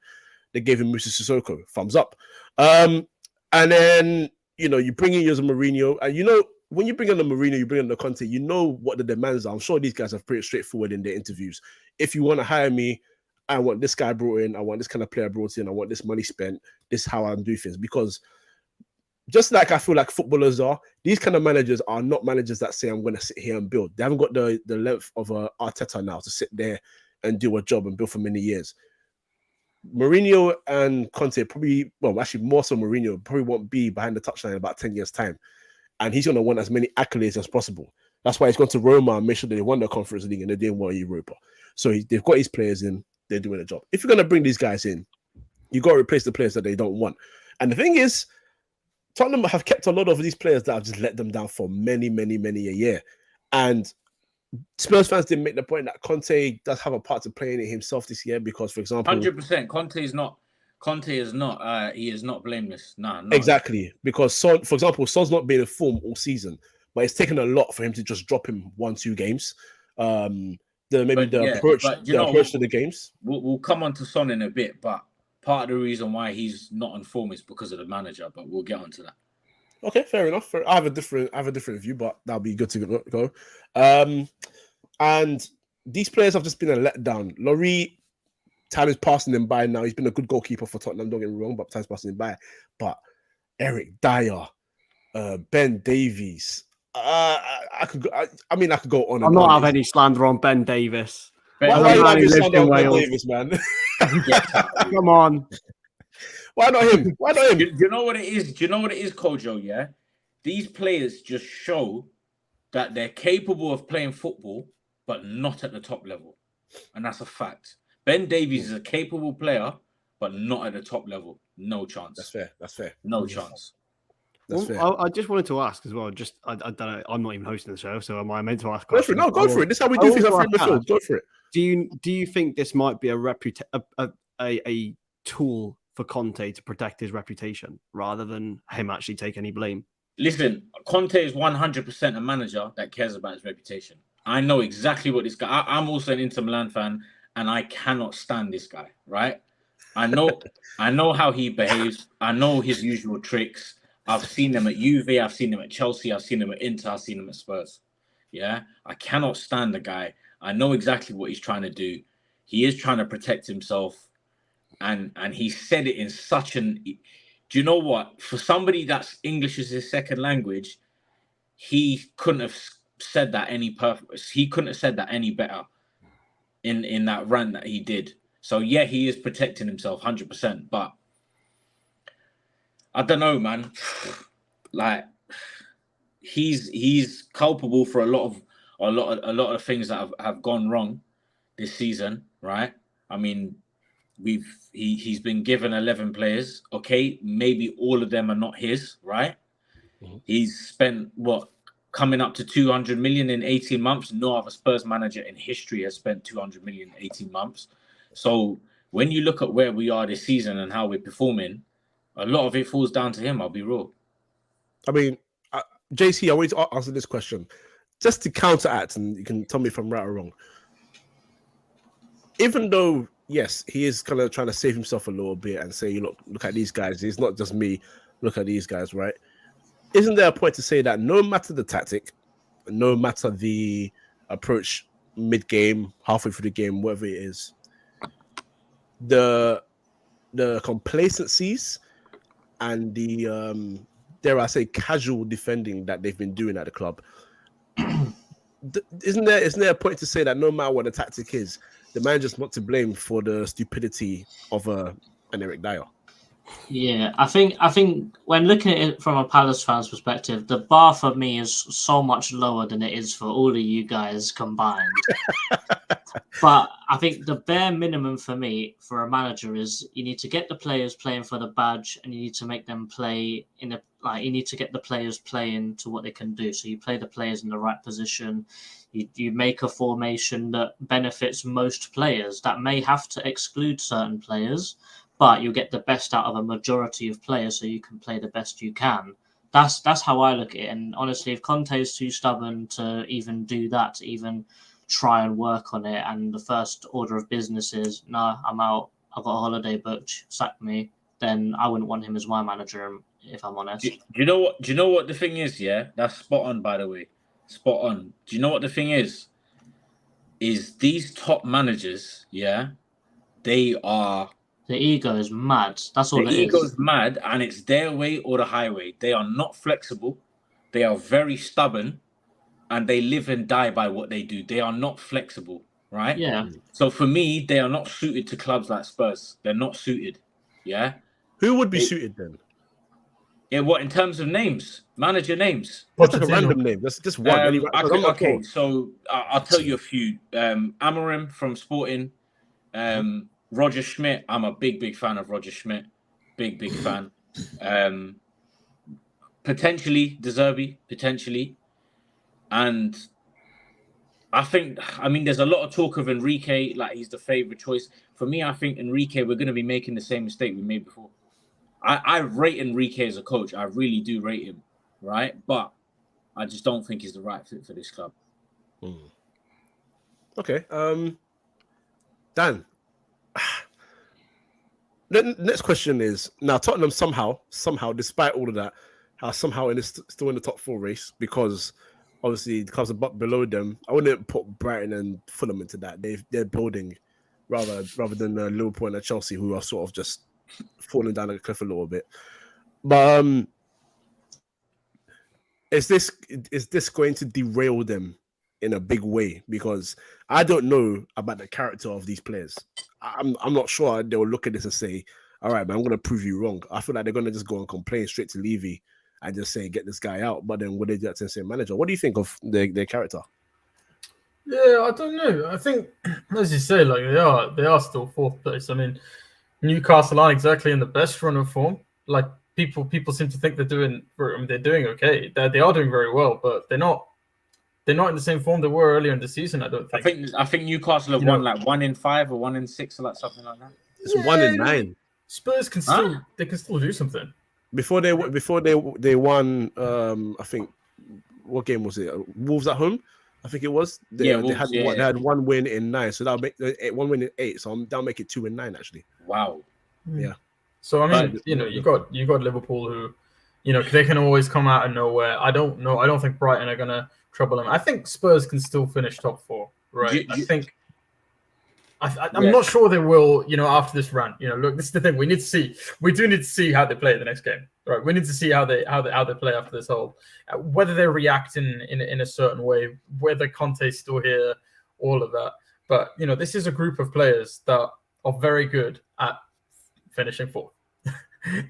they gave him Moussa Sissoko, thumbs up. And then, you bring in Jose Mourinho, and when you bring in the Mourinho, you bring in the Conte, you know what the demands are. I'm sure these guys are pretty straightforward in their interviews. If you want to hire me, I want this guy brought in, I want this kind of player brought in, I want this money spent, this is how I'm doing things. Because just like I feel like footballers are, these kind of managers are not managers that say, I'm going to sit here and build. They haven't got the length of Arteta now to sit there and do a job and build for many years. Mourinho and Conte probably, well, actually more so Mourinho, probably won't be behind the touchline in about 10 years' time. And he's going to want as many accolades as possible. That's why he's gone to Roma and make sure that they won the Conference League and they didn't win Europa. So they've got his players in, they're doing a job. If you're going to bring these guys in, you got to replace the players that they don't want. And the thing is, Tottenham have kept a lot of these players that have just let them down for many, many, many a year. And Spurs fans didn't make the point that Conte does have a part to play in it himself this year because, for example... 100%. Conte is not, he is not blameless. No. Exactly. Because, for example, Son's not been in form all season, but it's taken a lot for him to just drop him 1-2 games. The approach to the games. We'll come on to Son in a bit, but part of the reason why he's not on form is because of the manager, but we'll get onto that. Okay, fair enough. I have a different view, but that'll be good to go. And these players have just been a letdown. Lloris, time is passing him by now. He's been a good goalkeeper for Tottenham, don't get me wrong, but time's passing him by. But Eric Dyer, Ben Davies, I could go on. I'll not have any slander on Ben Davies. Why are you slander on Ben Davies, man? Come on. Why not him? Do you know what it is? Kojo? Yeah, these players just show that they're capable of playing football, but not at the top level, and that's a fact. Ben Davies is a capable player, but not at the top level. No chance. That's fair. No chance. I just wanted to ask as well. I don't know. I'm not even hosting the show, so am I meant to ask? Go for it. No, go for it. This is how we do things at 3inMidfield. Go for it. Do you think this might be a tool for Conte to protect his reputation rather than him actually take any blame? Listen, Conte is 100% a manager that cares about his reputation. I know exactly what this guy... I'm also an Inter Milan fan, and I cannot stand this guy, right? I know how he behaves. I know his usual tricks. I've seen them at Juve. I've seen them at Chelsea. I've seen them at Inter. I've seen them at Spurs. Yeah? I cannot stand the guy. I know exactly what he's trying to do. He is trying to protect himself. And he said it in such an... Do you know what? For somebody that's English is his second language, he couldn't have said that any purpose. He couldn't have said that any better in that rant that he did. So yeah, he is protecting himself 100%. But I don't know, man. Like he's culpable for a lot of things that have gone wrong this season, right? I mean, he's been given 11 players. Okay, maybe all of them are not his, right? Mm-hmm. He's spent coming up to 200 million in 18 months. No other Spurs manager in history has spent 200 million in 18 months. So when you look at where we are this season and how we're performing, a lot of it falls down to him. I'll be real. I mean, JC, I want you to answer this question. Just to counteract, and you can tell me if I'm right or wrong. Even though, yes, he is kind of trying to save himself a little bit and say, look at these guys. It's not just me. Look at these guys, right? Isn't there a point to say that no matter the tactic, no matter the approach mid-game, halfway through the game, whatever it is, the complacencies and the dare I say casual defending that they've been doing at the club, isn't there a point to say that no matter what the tactic is, the manager's not to blame for the stupidity of an Eric Dyer? Yeah, I think when looking at it from a Palace fan's perspective, the bar for me is so much lower than it is for all of you guys combined. But I think the bare minimum for me for a manager is you need to get the players playing for the badge, and you need to make them play you need to get the players playing to what they can do. So you play the players in the right position. You make a formation that benefits most players. That may have to exclude certain players, but you get the best out of a majority of players so you can play the best you can. That's how I look at it. And honestly, if Conte is too stubborn to even do that, to even try and work on it, and the first order of business is, no, I'm out, I've got a holiday booked, sack me, then I wouldn't want him as my manager, if I'm honest. Do you know what the thing is? Yeah, that's spot on, by the way. Spot on. Do you know what the thing is? Is these top managers, yeah, the ego is mad. That's all it is. The ego is mad, and it's their way or the highway. They are not flexible. They are very stubborn, and they live and die by what they do. They are not flexible, right? Yeah. So for me, they are not suited to clubs like Spurs. They're not suited. Yeah. Who would be suited then? Yeah, what in terms of names, manager names? What's like a random name? That's just one. Okay, so I'll tell you a few. Amorim from Sporting. Roger Schmidt. I'm a big fan of Roger Schmidt. Big fan. Potentially De Zerbi, potentially. And I mean, there's a lot of talk of Enrique, like he's the favourite choice. For me, I think Enrique, we're going to be making the same mistake we made before. I rate Enrique as a coach. I really do rate him, right? But I just don't think he's the right fit for this club. Okay. Dan. The next question is, now Tottenham somehow, despite all of that, are somehow still in the top 4 race, because obviously the clubs are below them. I wouldn't put Brighton and Fulham into that. They're building rather than Liverpool and Chelsea, who are sort of just falling down a cliff a little bit. But is this going to derail them in a big way? Because I don't know about the character of these players. I'm not sure they'll look at this and say, all right, man, I'm going to prove you wrong. I feel like they're going to just go and complain straight to Levy and just say, get this guy out. But then would they do that to the same manager? What do you think of their character? Yeah, I don't know. I think, as you say, like they are still 4th place. I mean, Newcastle aren't exactly in the best run of form. Like people seem to think they're doing okay. They are doing very well, but they're not in the same form they were earlier in the season. I don't think. I think Newcastle have won like 1 in 5 or 1 in 6 or like something like that. It's 1 in 9. Spurs can still do something. Before they won, I think, what game was it? Wolves at home, I think it was. They had 1 win in 9, so that'll make 1 win in 8. So that'll make it 2 in 9 actually. Wow. Yeah. So I mean, you got Liverpool who, they can always come out of nowhere. I don't know. I don't think Brighton are gonna trouble them. I think Spurs can still finish top 4. Right. I'm not sure they will, after this rant. Look, this is the thing. We do need to see how they play the next game. Right. We need to see how they play after this whole, whether they react in a certain way, whether Conte's still here, all of that. But this is a group of players that are very good at finishing 4th.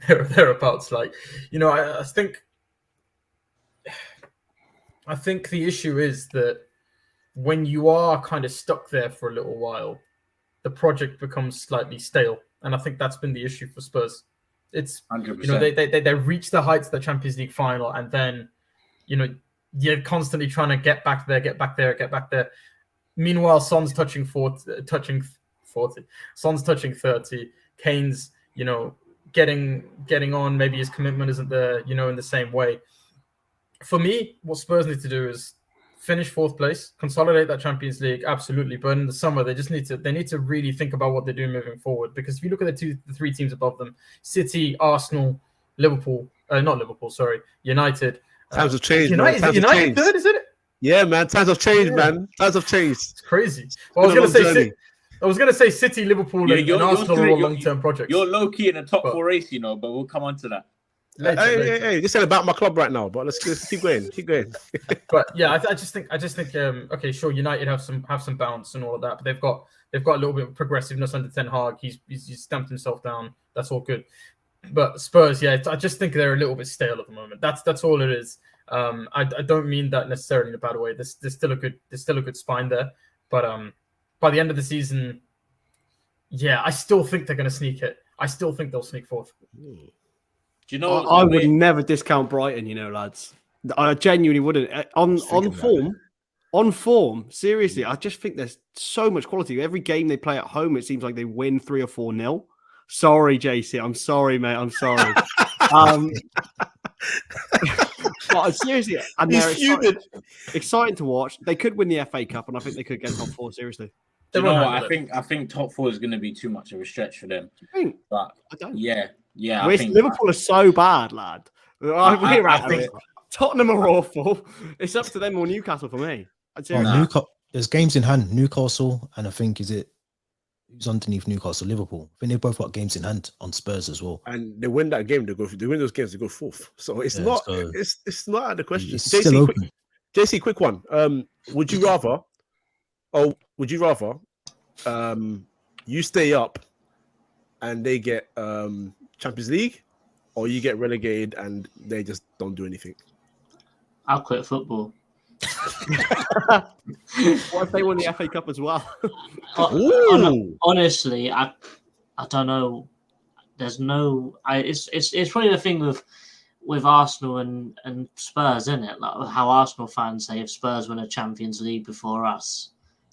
Thereabouts. Like, I think the issue is that when you are kind of stuck there for a little while, the project becomes slightly stale, and I think that's been the issue for Spurs. It's 100%. They reach the heights of the Champions League final, and then you're constantly trying to get back there. Meanwhile, Son's touching 40. Son's touching 30. Kane's getting on. Maybe his commitment isn't there, in the same way. for me, what Spurs need to do is finish 4th place, consolidate that Champions League, absolutely. But in the summer, they need to really think about what they're doing moving forward. Because if you look at the 3 teams above them, City, Arsenal, Liverpool, United. Times have changed, United, man. United third, isn't it? Yeah, man. Times have changed, man. Times have changed. It's crazy. Well, I was gonna say City, Liverpool, and Arsenal are all long-term projects. You're low-key in a top 4 race, but we'll come on to that. Hey, this ain't about my club right now, but let's keep going. But yeah, I just think okay, sure, United have some bounce and all of that, but they've got a little bit of progressiveness under Ten Hag. He's stamped himself down. That's all good. But Spurs, yeah, I just think they're a little bit stale at the moment. That's all it is. I don't mean that necessarily in a bad way. There's still a good spine there, but by the end of the season, yeah, I still think they're going to sneak it. I still think they'll sneak 4th. Do you know? I would never discount Brighton, lads. I genuinely wouldn't. On form, seriously, I just think there's so much quality. Every game they play at home, it seems like they win 3 or 4-0. Sorry, JC. I'm sorry, mate. I'm sorry. But seriously, and they're exciting to watch. They could win the FA Cup, and I think they could get top 4. Seriously. Do you know what? I think top 4 is going to be too much of a stretch for them. Do you think? But I don't. Yeah. I think Liverpool are so bad, lad. I think Tottenham are awful. It's up to them or Newcastle for me. There's games in hand. Newcastle, and I think who's underneath Newcastle? Liverpool. I think they've both got games in hand on Spurs as well. And they win that game, they win those games, they go 4th. So it's not out of the question. It's still open. JC, quick one. Would you rather you stay up and they get Champions League, or you get relegated and they just don't do anything? I'll quit football. What if they won the FA Cup as well? Honestly, I don't know. There's no. It's probably the thing with Arsenal and Spurs, isn't it? Like how Arsenal fans say if Spurs win a Champions League before us,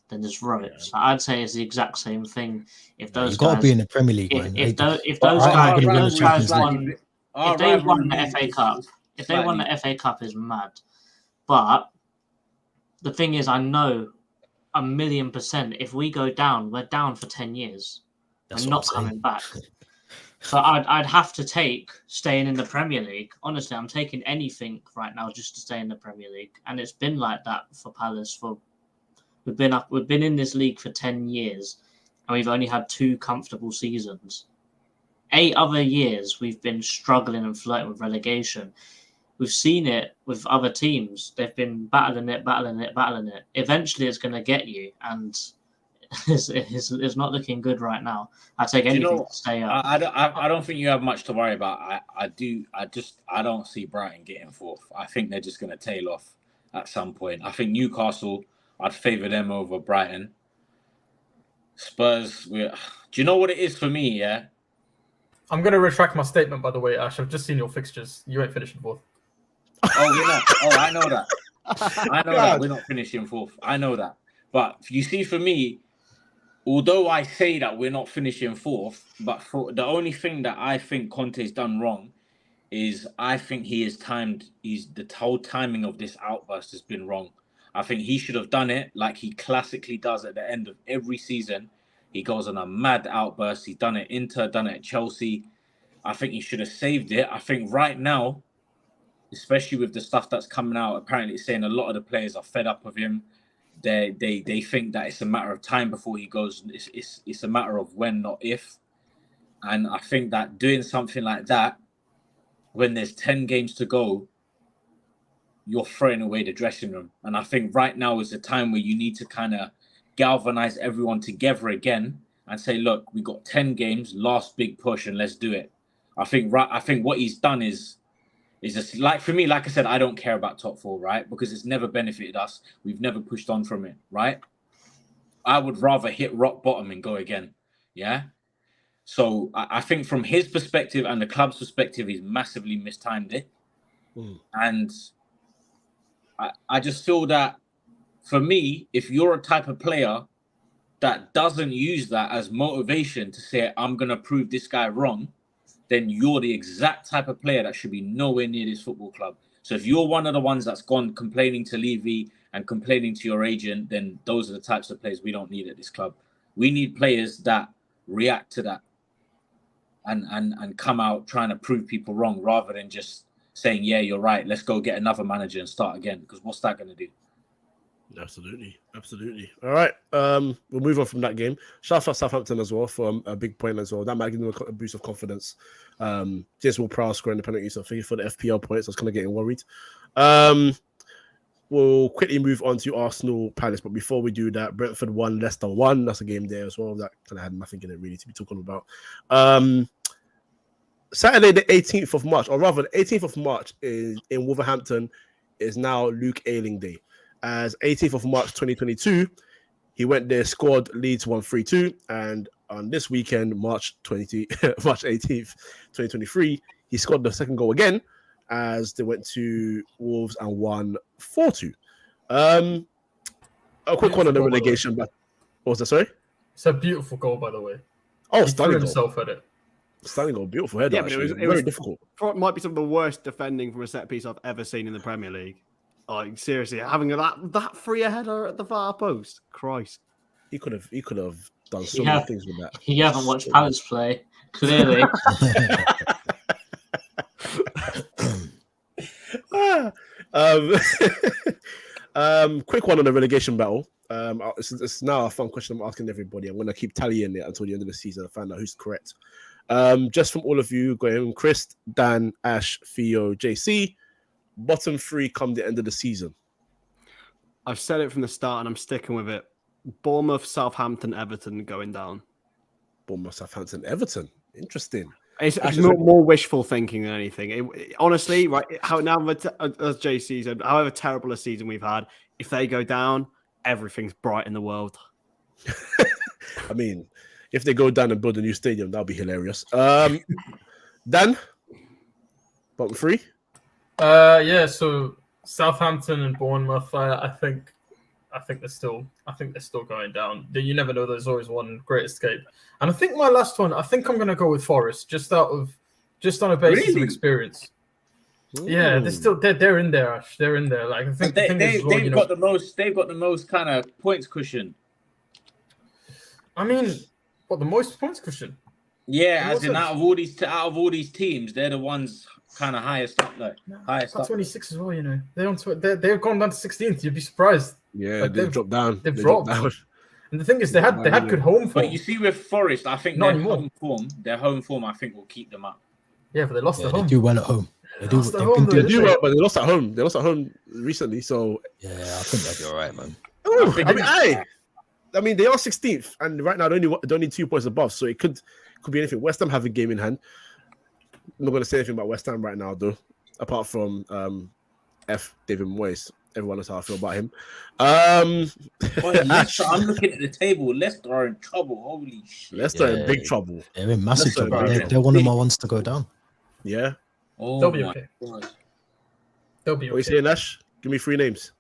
then there's ropes. Yeah. I'd say it's the exact same thing. If those you've got to be in the Premier League, if those guys won, if they won the FA Cup, if they won the FA Cup, is mad. But the thing is, I know 1,000,000%. If we go down, we're down for 10 years. We're not coming back. So I'd have to take staying in the Premier League. Honestly, I'm taking anything right now just to stay in the Premier League, and it's been like that for Palace. We've been in this league for 10 years, and we've only had 2 comfortable seasons. 8 other years we've been struggling and flirting with relegation. We've seen it with other teams. They've been battling it. Eventually, it's going to get you, and it's not looking good right now. I take anything to stay up. I don't think you have much to worry about. I don't see Brighton getting 4th. I think they're just going to tail off at some point. I think Newcastle, I'd favour them over Brighton. Spurs, do you know what it is for me? Yeah, I'm going to retract my statement. By the way, Ash, I've just seen your fixtures. You ain't finishing 4th. Oh, you're not. Oh, I know that. That we're not finishing 4th. I know that. But you see, for me, although I say that we're not finishing 4th, but for the only thing that I think Conte's done wrong is I think the whole timing of this outburst has been wrong. I think he should have done it like he classically does at the end of every season. He goes on a mad outburst. He's done it at Inter, done it at Chelsea. I think he should have saved it. I think right now, especially with the stuff that's coming out, apparently it's saying a lot of the players are fed up with him. They think that it's a matter of time before he goes. It's a matter of when, not if. And I think that doing something like that, when there's 10 games to go, you're throwing away the dressing room. And I think right now is the time where you need to kind of galvanize everyone together again and say, look, we got 10 games, last big push, and let's do it. I think what he's done is just like, for me, like I said, I don't care about top 4, right? Because it's never benefited us. We've never pushed on from it, right? I would rather hit rock bottom and go again. Yeah. So I think from his perspective and the club's perspective, he's massively mistimed it. And I just feel that for me, if you're a type of player that doesn't use that as motivation to say, I'm going to prove this guy wrong, then you're the exact type of player that should be nowhere near this football club. So if you're one of the ones that's gone complaining to Levy and complaining to your agent, then those are the types of players we don't need at this club. We need players that react to that and come out trying to prove people wrong rather than just saying, yeah, you're right, let's go get another manager and start again. Because what's that going to do? Absolutely. All right. We'll move on from that game. Shout out Southampton as well for a big point as well. That might give them a boost of confidence. James Ward-Prowse scoring the penalty, so thank you for the FPL points. I was kind of getting worried. We'll quickly move on to Arsenal Palace, but before we do that, Brentford 1, Leicester 1. That's a game there as well. That kind of had nothing in it really to be talking about. Saturday, the 18th of March, or rather, the 18th of March is in Wolverhampton is now Luke Ayling Day. As 18th of March 2022, he went there, scored, Leeds 1-3-2, and on this weekend, March 18th, 2023, he scored the second goal again as they went to Wolves and won 4-2. A quick one on the relegation, but what was that? Sorry, it's a beautiful goal, by the way. Oh, he stunning threw goal! himself at it. Stunning goal, beautiful header. Yeah, but it very difficult. Might be some of the worst defending from a set piece I've ever seen in the Premier League. Like seriously, having that free header at the far post, Christ! He could have done so many things with that. You haven't watched Palace play, clearly. Quick one on the relegation battle. It's now a fun question I'm asking everybody. I'm going to keep tallying it until the end of the season and find out who's correct. Just from all of you, going Chris, Dan, Ash, Theo, JC. Bottom three come the end of the season. I've said it from the start and I'm sticking with it. Bournemouth, Southampton, Everton going down. Bournemouth, Southampton, Everton. Interesting. It's more wishful thinking than anything. Honestly, right? How now, as JC said, however terrible a season we've had, if they go down, everything's bright in the world. I mean, if they go down and build a new stadium, that'll be hilarious. Dan, bottom three. Yeah. So Southampton and Bournemouth. I think they're still going down. You never know. There's always one great escape. And I think my last one. I think I'm going to go with Forest, just on a basis of experience. Ooh. Yeah, they're in there, Ash. They're in there. Like I think they've got the most kind of points cushion. I mean, what, the most points cushion? Yeah, as in out of all these teams, they're the ones kind of highest up there. Highest up. 26 as well, you know. They've gone down to 16th. You'd be surprised. Yeah, like they've dropped down. They've dropped down. And the thing is, they had good home form. But you see, with Forest, I think their home form, I think will keep them up. Yeah, but they lost at home. They do well at home. They do well, but they lost at home. They lost at home recently, so yeah, I think they'll be all right, man. I mean, they are 16th, and right now they only need 2 points above, so it could be anything. West Ham have a game in hand. I'm not going to say anything about West Ham right now, though, apart from David Moyes. Everyone knows how I feel about him. Leicester, I'm looking at the table. Leicester are in trouble. Holy shit. Leicester are in big trouble. They're in massive trouble. They're one of my ones to go down. Yeah. They'll be okay. They'll be okay. What are you saying, Ash? Give me 3 names.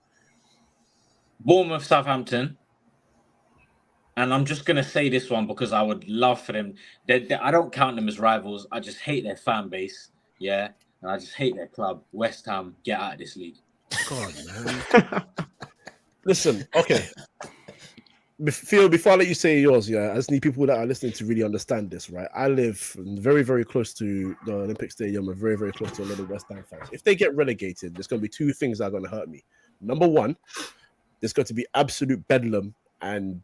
Bournemouth, Southampton. And I'm just going to say this one because I would love for them. I don't count them as rivals. I just hate their fan base. Yeah. And I just hate their club. West Ham, get out of this league. God, man. Listen, okay. Phil, before I let you say yours, yeah, I just need people that are listening to really understand this, right? I live very, very close to the Olympic Stadium and very, very close to a lot of West Ham fans. If they get relegated, there's going to be 2 things that are going to hurt me. Number one, there's going to be absolute bedlam and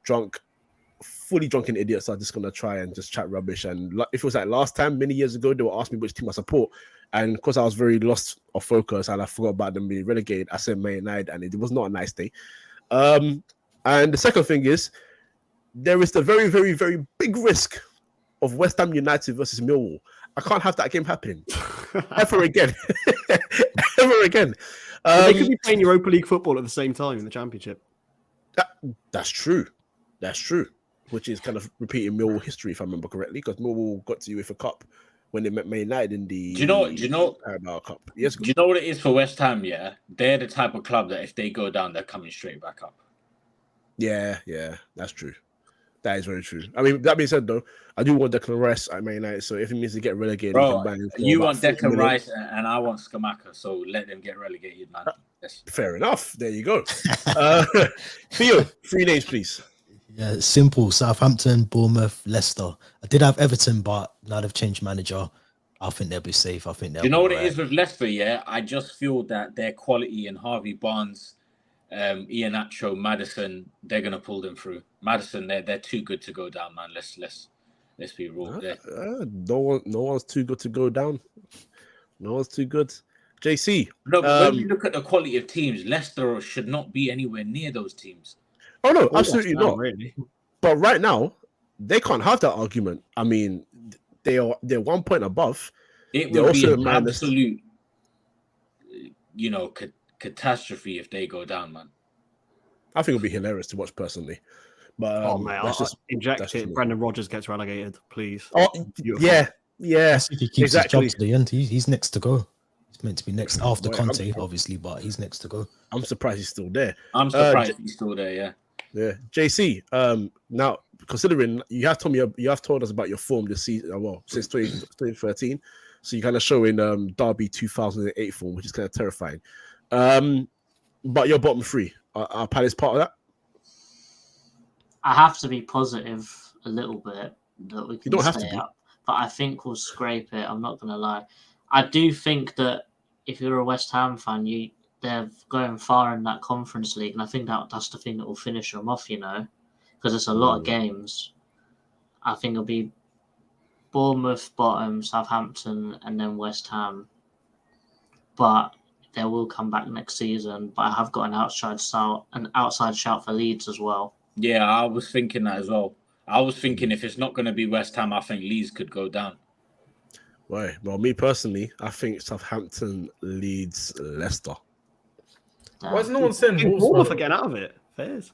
fully drunken idiots are just going to try and just chat rubbish. And if it was like last time, many years ago, they were asking me which team I support. And because I was very lost of focus and I forgot about them being relegated, I said Man United, and it was not a nice day. And the second thing is, there is the very, very, very big risk of West Ham United versus Millwall. I can't have that game happening ever again. Ever again. They could be playing Europa League football at the same time in the Championship. That's true. That's true. Which is kind of repeating Millwall history, if I remember correctly, because Millwall got to UEFA Cup when they met Man United in the Do you know Carabao Cup. Yes, do you know what it is for West Ham? Yeah, they're the type of club that if they go down, they're coming straight back up. Yeah, that's true. That is very true. I mean, that being said, though, I do want Declan Rice at Man United. So if it means to get relegated, he Bro, can buy him for you about want 40 Declan million. Rice and I want Skamaka, so let them get relegated, man. Yes. Fair enough. There you go. Theo, 3 names, please. Yeah, simple. Southampton, Bournemouth, Leicester. I did have Everton, but now they've changed manager. I think they'll be safe. I think they'll. Do you know what be it is with Leicester? Yeah, I just feel that their quality and Harvey Barnes, Iheanacho, Maddison, they're gonna pull them through. Maddison, they're too good to go down, man. Let's be real. No one's too good to go down. No one's too good. JC. No, but when you look at the quality of teams, Leicester should not be anywhere near those teams. Oh no, absolutely not. Really. But right now, they can't have that argument. I mean, they're 1 point above. It They're would be also an minus. absolute, catastrophe if they go down, man. I think it'll be hilarious to watch personally. But Oh man, that's just inject that's it. just me. Brendan Rodgers gets relegated, please. Oh Beautiful. yeah. Let's see if he keeps exactly. his job to the end. He's next to go. He's meant to be next after Well, Conte, obviously, but he's next to go. I'm surprised he's still there. I'm surprised he's still there. Yeah. Yeah, JC. Now considering you have told us about your form this season. Well, since 2013, so you're kind of showing Derby 2008 form, which is kind of terrifying. But your bottom three are Palace part of that? I have to be positive a little bit that we can don't have to stay be. up, but I think we'll scrape it. I'm not going to lie. I do think that if you're a West Ham fan, they're going far in that Conference League, and I think that's the thing that will finish them off, because it's a lot of games. I think it'll be Bournemouth bottom, Southampton, and then West Ham. But they will come back next season. But I have got an outside shout for Leeds as well. Yeah, I was thinking that as well. I was thinking if it's not going to be West Ham, I think Leeds could go down. Right. Well, me personally, I think Southampton, Leeds, Leicester. Why is no one saying Wolves? Bournemouth are getting out of it. Fairs.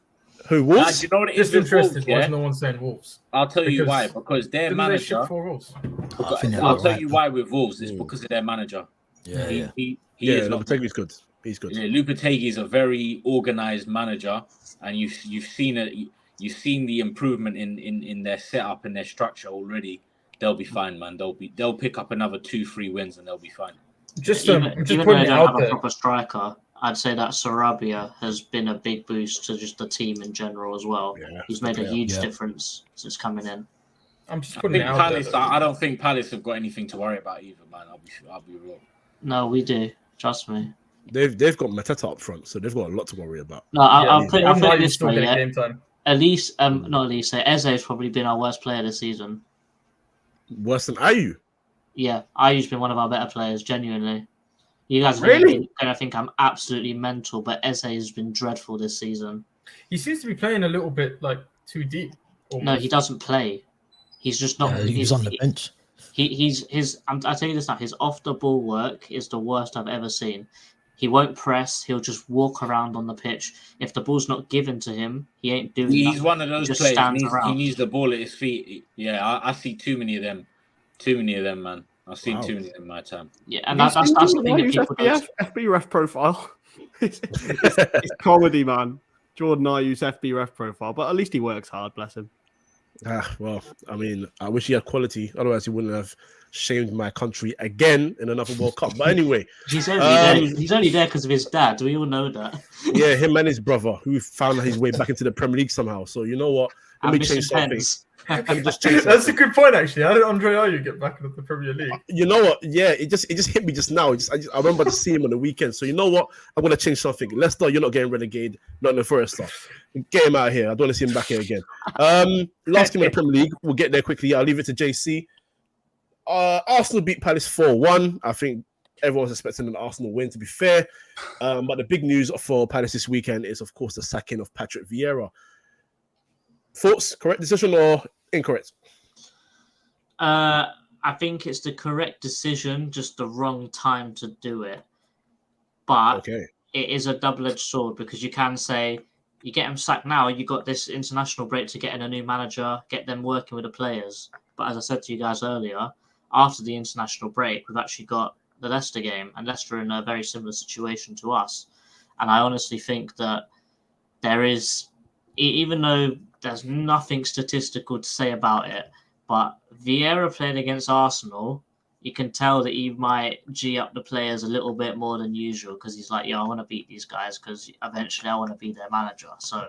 Who Do Wolves? you know what it is Just with interested. Wolves, Why yeah? is no one saying Wolves? I'll tell you Because why. Because their Didn't they manager. ship 4 goals? I think they're I'll all tell right. you why with Wolves. It's because of their manager. Yeah, He Yeah, is not. Lopetegui's good. He's good. Yeah, Lopetegui is a very organized manager, and you've seen it. You've seen the improvement in their setup and their structure already. They'll be fine, man. They'll pick up another 2-3 wins and they'll be fine. Just Even putting though they it don't out have a there. proper striker, I'd say that Sarabia has been a big boost to just the team in general as well. Yeah, He's made a player. huge Yeah. difference since coming in. I'm just I putting think it out Palace. there. I don't think Palace have got anything to worry about either, man. I'll be real. No, we do. Trust me. They've got Mateta up front, so they've got a lot to worry about. No, I'll put One it night this still way. getting Yeah. game time. At least, not at least. Eze has probably been our worst player this season. Worse than Ayew. Yeah, Ayu's been one of our better players, genuinely. You guys are Really? going to think I'm absolutely mental, but Eze has been dreadful this season. He seems to be playing a little bit like too deep. No, almost. he doesn't play. He's just not. He was on the bench. I'll tell you this now. His off the ball work is the worst I've ever seen. He won't press. He'll just walk around on the pitch. If the ball's not given to him, he ain't doing. He's nothing. one of those He just players. stands He around. needs the ball at his feet. Yeah, I see too many of them. Too many of them, man. I've seen Wow. too many in my time. Yeah, and that's the thing that people don't. FB ref profile. it's comedy, man. Jordan Ayew's FB ref profile, but at least he works hard, bless him. Well, I mean, I wish he had quality. Otherwise, he wouldn't have shamed my country again in another World Cup. But anyway, He's only there because of his dad. We all know that. yeah, him and his brother who found his way back into the Premier League somehow. So you know what? Let me change something. Let me just change That's a something. good point, actually. How did Andre Ayew get back into the Premier League? You know what? Yeah, it just hit me just now. I remember to see him on the weekend. So you know what? I'm gonna change something. Leicester, you're not getting relegated. Not in the first stuff. Get him out of here. I don't want to see him back here again. Last game in the Premier League. We'll get there quickly. I'll leave it to JC. Arsenal beat Palace 4-1. I think everyone's expecting an Arsenal win, to be fair. But the big news for Palace this weekend is, of course, the sacking of Patrick Vieira. Thoughts? Correct decision or incorrect? I think it's the correct decision, just the wrong time to do it. But Okay. it is a double-edged sword because you can say you get him sacked now, you got this international break to get in a new manager, get them working with the players. But as I said to you guys earlier, after the international break, we've actually got the Leicester game, and Leicester are in a very similar situation to us. And I honestly think that there is, even though there's nothing statistical to say about it. But Vieira playing against Arsenal, you can tell that he might G up the players a little bit more than usual because he's like, I want to beat these guys because eventually I want to be their manager. So,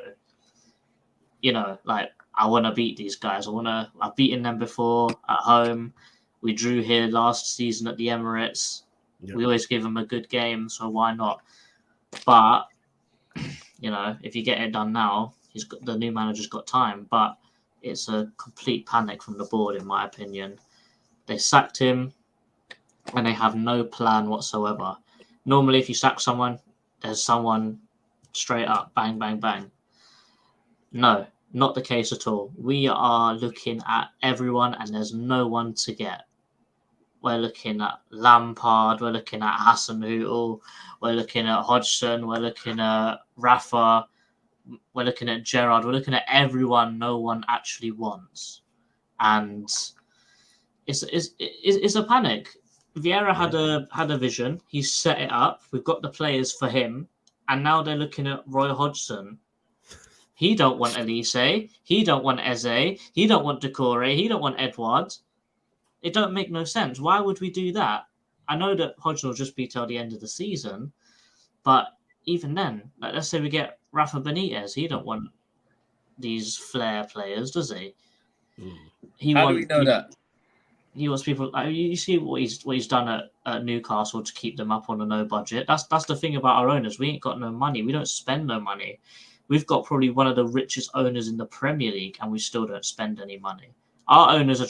I want to beat these guys. I've beaten them before at home. We drew here last season at the Emirates. Yep. We always give them a good game, so why not? But, if you get it done now, the new manager's got time. But it's a complete panic from the board, in my opinion. They sacked him, and they have no plan whatsoever. Normally, if you sack someone, there's someone straight up, bang, bang, bang. No, not the case at all. We are looking at everyone, and there's no one to get. We're looking at Lampard, we're looking at Hasenhüttl, we're looking at Hodgson, we're looking at Rafa, we're looking at Gerrard, we're looking at everyone no one actually wants. And it's a panic. Vieira had a vision. He set it up. We've got the players for him, and now they're looking at Roy Hodgson. He don't want Elise. He don't want Eze. He don't want Decore. He don't want Edward. It don't make no sense. Why would we do that? I know that Hodgson will just be till the end of the season, but even then, let's say we get Rafa Benitez. He don't want these flair players, does he? How do we know that? He wants people. You see what he's done at Newcastle to keep them up on a no budget. That's the thing about our owners. We ain't got no money. We don't spend no money. We've got probably one of the richest owners in the Premier League, and we still don't spend any money. Our owners are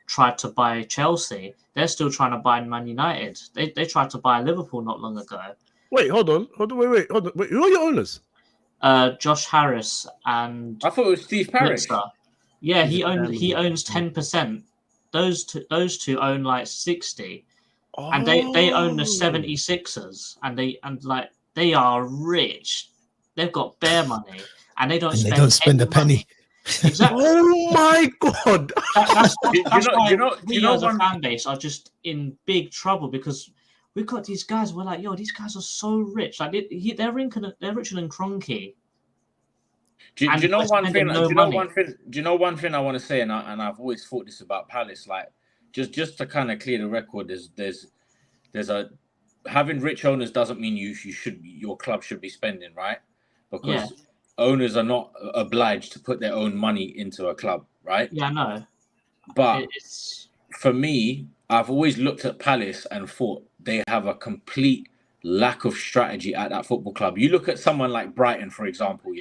try to buy Chelsea. They're still trying to buy Man United. They tried to buy Liverpool not long ago. Wait, hold on. Wait. Who are your owners? Josh Harris and I thought it was Steve Parish. Yeah, he owns 10%. Those two own like 60, and they own the 76ers, and they are rich. They've got bare money, and they don't spend a penny. Exactly. Oh my god! That's why we as a fan base are just in big trouble because we've got these guys. We're like, these guys are so rich. Like they're richer than Kroenke. Do you know one thing? Do you know one thing I want to say? And I've always thought this about Palace. Like, just to kind of clear the record, there's a having rich owners doesn't mean your club should be spending, right? Because owners are not obliged to put their own money into a club, right? Yeah, no. But for me, I've always looked at Palace and thought they have a complete lack of strategy at that football club. You look at someone like Brighton, for example,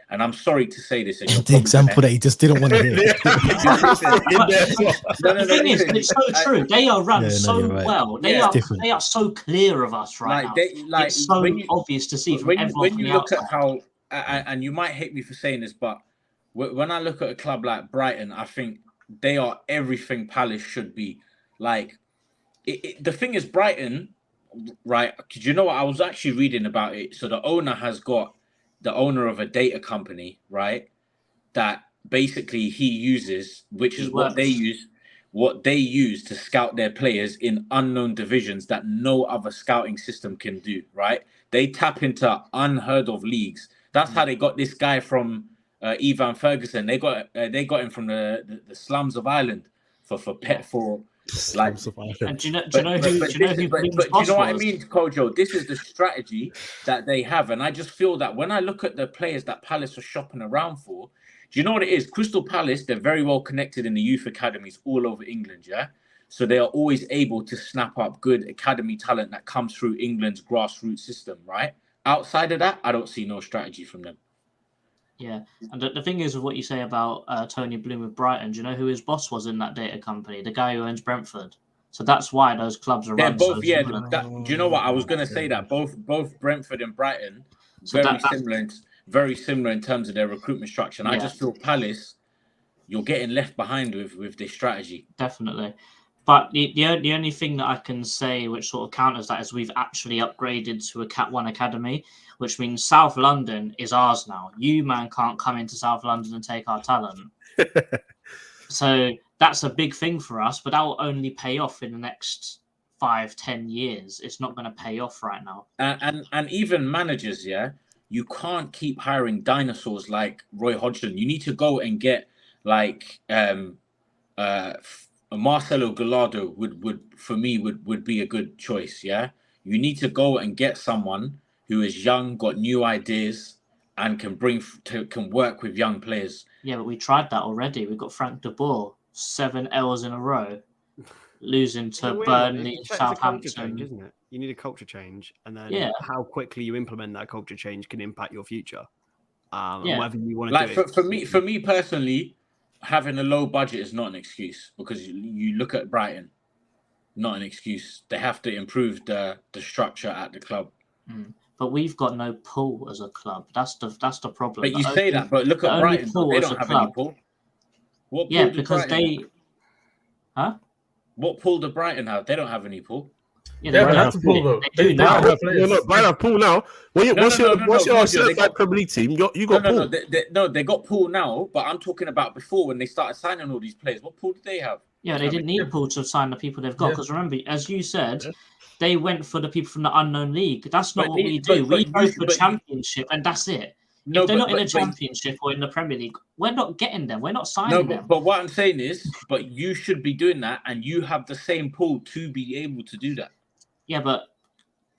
and I'm sorry to say this. The example that he just didn't want to hear. The thing is, it's so true. They are run well. They are so clear of us right now. It's so obvious to see from everyone. When you look at how, and you might hate me for saying this, but when I look at a club like Brighton, I think they are everything Palace should be. Like, the thing is, Brighton, right? Did you know what? I was actually reading about it. So the owner of a data company, right? That basically he uses, which is what they use to scout their players in unknown divisions that no other scouting system can do, right? They tap into unheard of leagues. That's how they got this guy from Ivan Ferguson. They got him from the slums of Ireland for like. And do you know who what I mean, Kojo? This is the strategy that they have, and I just feel that when I look at the players that Palace are shopping around for, do you know what it is? Crystal Palace, they're very well connected in the youth academies all over England, so they are always able to snap up good academy talent that comes through England's grassroots system, right? Outside of that, I don't see no strategy from them. Yeah, and the thing is with what you say about Tony Bloom with Brighton, do you know who his boss was in that data company? The guy who owns Brentford. So that's why those clubs are run both. So do you know what? I was going to say that both Brentford and Brighton very similar in terms of their recruitment structure. And I just feel Palace, you're getting left behind with this strategy. Definitely. But the only thing that I can say which sort of counters that is we've actually upgraded to a Cat 1 academy, which means South London is ours now. You, man, can't come into South London and take our talent. So that's a big thing for us, but that will only pay off in the next 5-10 years. It's not going to pay off right now. And even managers, you can't keep hiring dinosaurs like Roy Hodgson. You need to go and get like Marcelo Gallardo would be a good choice. Yeah, you need to go and get someone who is young, got new ideas, and can work with young players. Yeah, but we tried that already. We got Frank de Boer, 7 L's in a row, losing to Burnley, Southampton. Change, isn't it? You need a culture change, and then how quickly you implement that culture change can impact your future. And whether you want to do it. For me personally, having a low budget is not an excuse, because you look at Brighton, not an excuse. They have to improve the structure at the club. But we've got no pull as a club. That's the problem. But you say that, but look at Brighton. They don't have any pull. What pull did because Brighton have? What pull do Brighton have? They don't have any pull. Yeah, they have to pull though. They do now. Brighton have pull now. What's your certified Premier League team? You got pull. No, they got pull now. But I'm talking about before, when they started signing all these players. What pull did they have? Yeah, they didn't need pull to sign the people they've got. Because remember, as you said, they went for the people from the unknown league. That's not what we do. We go for Championship, and that's it. If they're not in the Championship or in the Premier League, we're not getting them. We're not signing them. But what I'm saying is, but you should be doing that, and you have the same pull to be able to do that. Yeah, but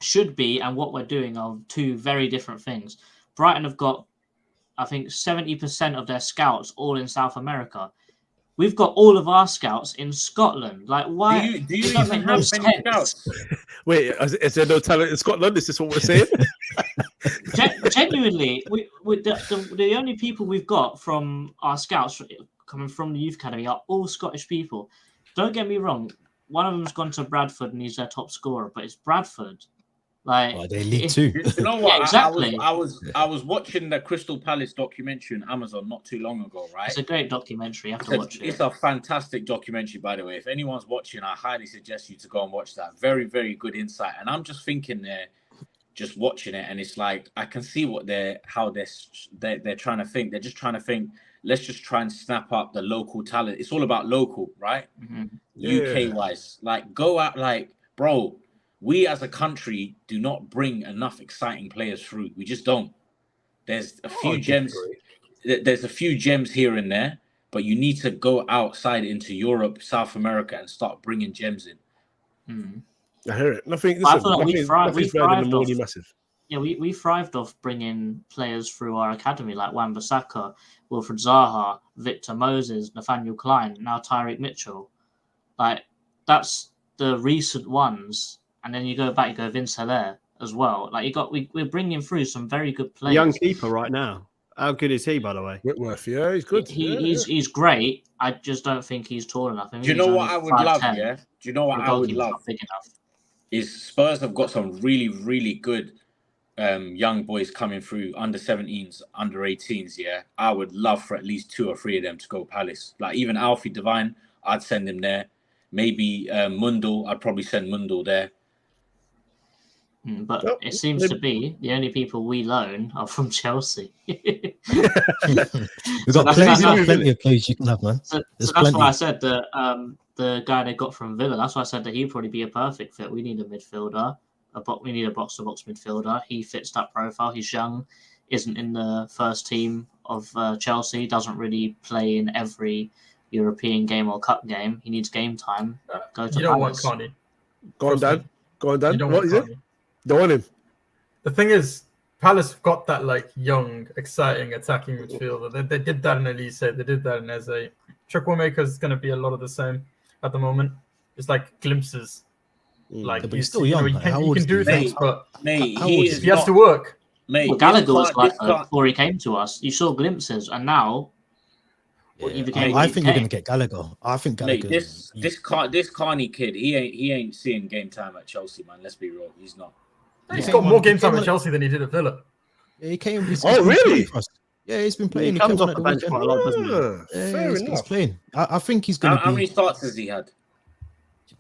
should be and what we're doing are two very different things. Brighton have got, I think, 70% of their scouts all in South America. We've got all of our scouts in Scotland. Like, why? Do you even have many scouts? Wait, is there no talent in Scotland? Is this what we're saying? Genuinely, the only people we've got from our scouts coming from the youth academy are all Scottish people. Don't get me wrong. One of them's gone to Bradford and he's their top scorer, but it's Bradford. Like, they League Two. You know what? Yeah, exactly. I was watching the Crystal Palace documentary on Amazon not too long ago, right? It's a great documentary. You have to watch it. It's a fantastic documentary, by the way. If anyone's watching, I highly suggest you to go and watch that. Very, very good insight. And I'm just thinking there, just watching it, and it's like I can see what they're trying to think. They're just trying to think. Let's just try and snap up the local talent. It's all about local, right? UK wise, like go out, like bro. We as a country do not bring enough exciting players through. We just don't. There's a few gems. There's a few gems here and there, but you need to go outside into Europe, South America, and start bringing gems in. I hear it. Nothing. I feel like we thrived off. Massive. Yeah, we thrived off bringing players through our academy like Wan-Bissaka, Wilfred Zaha, Victor Moses, Nathaniel Klein, now Tyreek Mitchell. Like, that's the recent ones. And then you go back, you go Vince Hilaire as well. Like, we're bringing through some very good players. Young keeper right now. How good is he, by the way? Whitworth, yeah, he's good. He's great. I just don't think he's tall enough. Do you know what I would love? Yeah. Do you know what I would love? Big enough. Is Spurs have got some really, really good young boys coming through, under 17s, under 18s. Yeah, I would love for at least 2 or 3 of them to go Palace. Like even Alfie Devine, I'd send him there. Maybe Mundell, I'd probably send Mundell there. But it seems to be the only people we loan are from Chelsea. We've got plenty of players you can have, man. So that's why I said that the guy they got from Villa, that's why I said that he'd probably be a perfect fit. We need a midfielder. We need a box-to-box midfielder. He fits that profile. He's young, isn't in the first team of Chelsea, doesn't really play in every European game or cup game. He needs game time. Go to you don't want Connie. Go on, Dan. What is it? Don't want him. The thing is, Palace have got that like young, exciting attacking midfielder. They did that in Elise. They did that in Eze. Chukwuemeka is going to be a lot of the same at the moment. It's like glimpses. Like but he's still young. You can do things, but he has to work. Mate, well, Gallagher was like before he came to us. You saw glimpses, and now. I think you're going to get Gallagher. I think Gallagher. Mate, this Carney kid, he ain't seeing game time at Chelsea, man. Let's be real, he's not. He's got more game time at Chelsea than he did at Villa. Yeah, he came. Really? Yeah, he's been playing. He comes off the bench quite a lot, doesn't he? Fair enough. He's playing. I think he's going to be. How many starts has he had?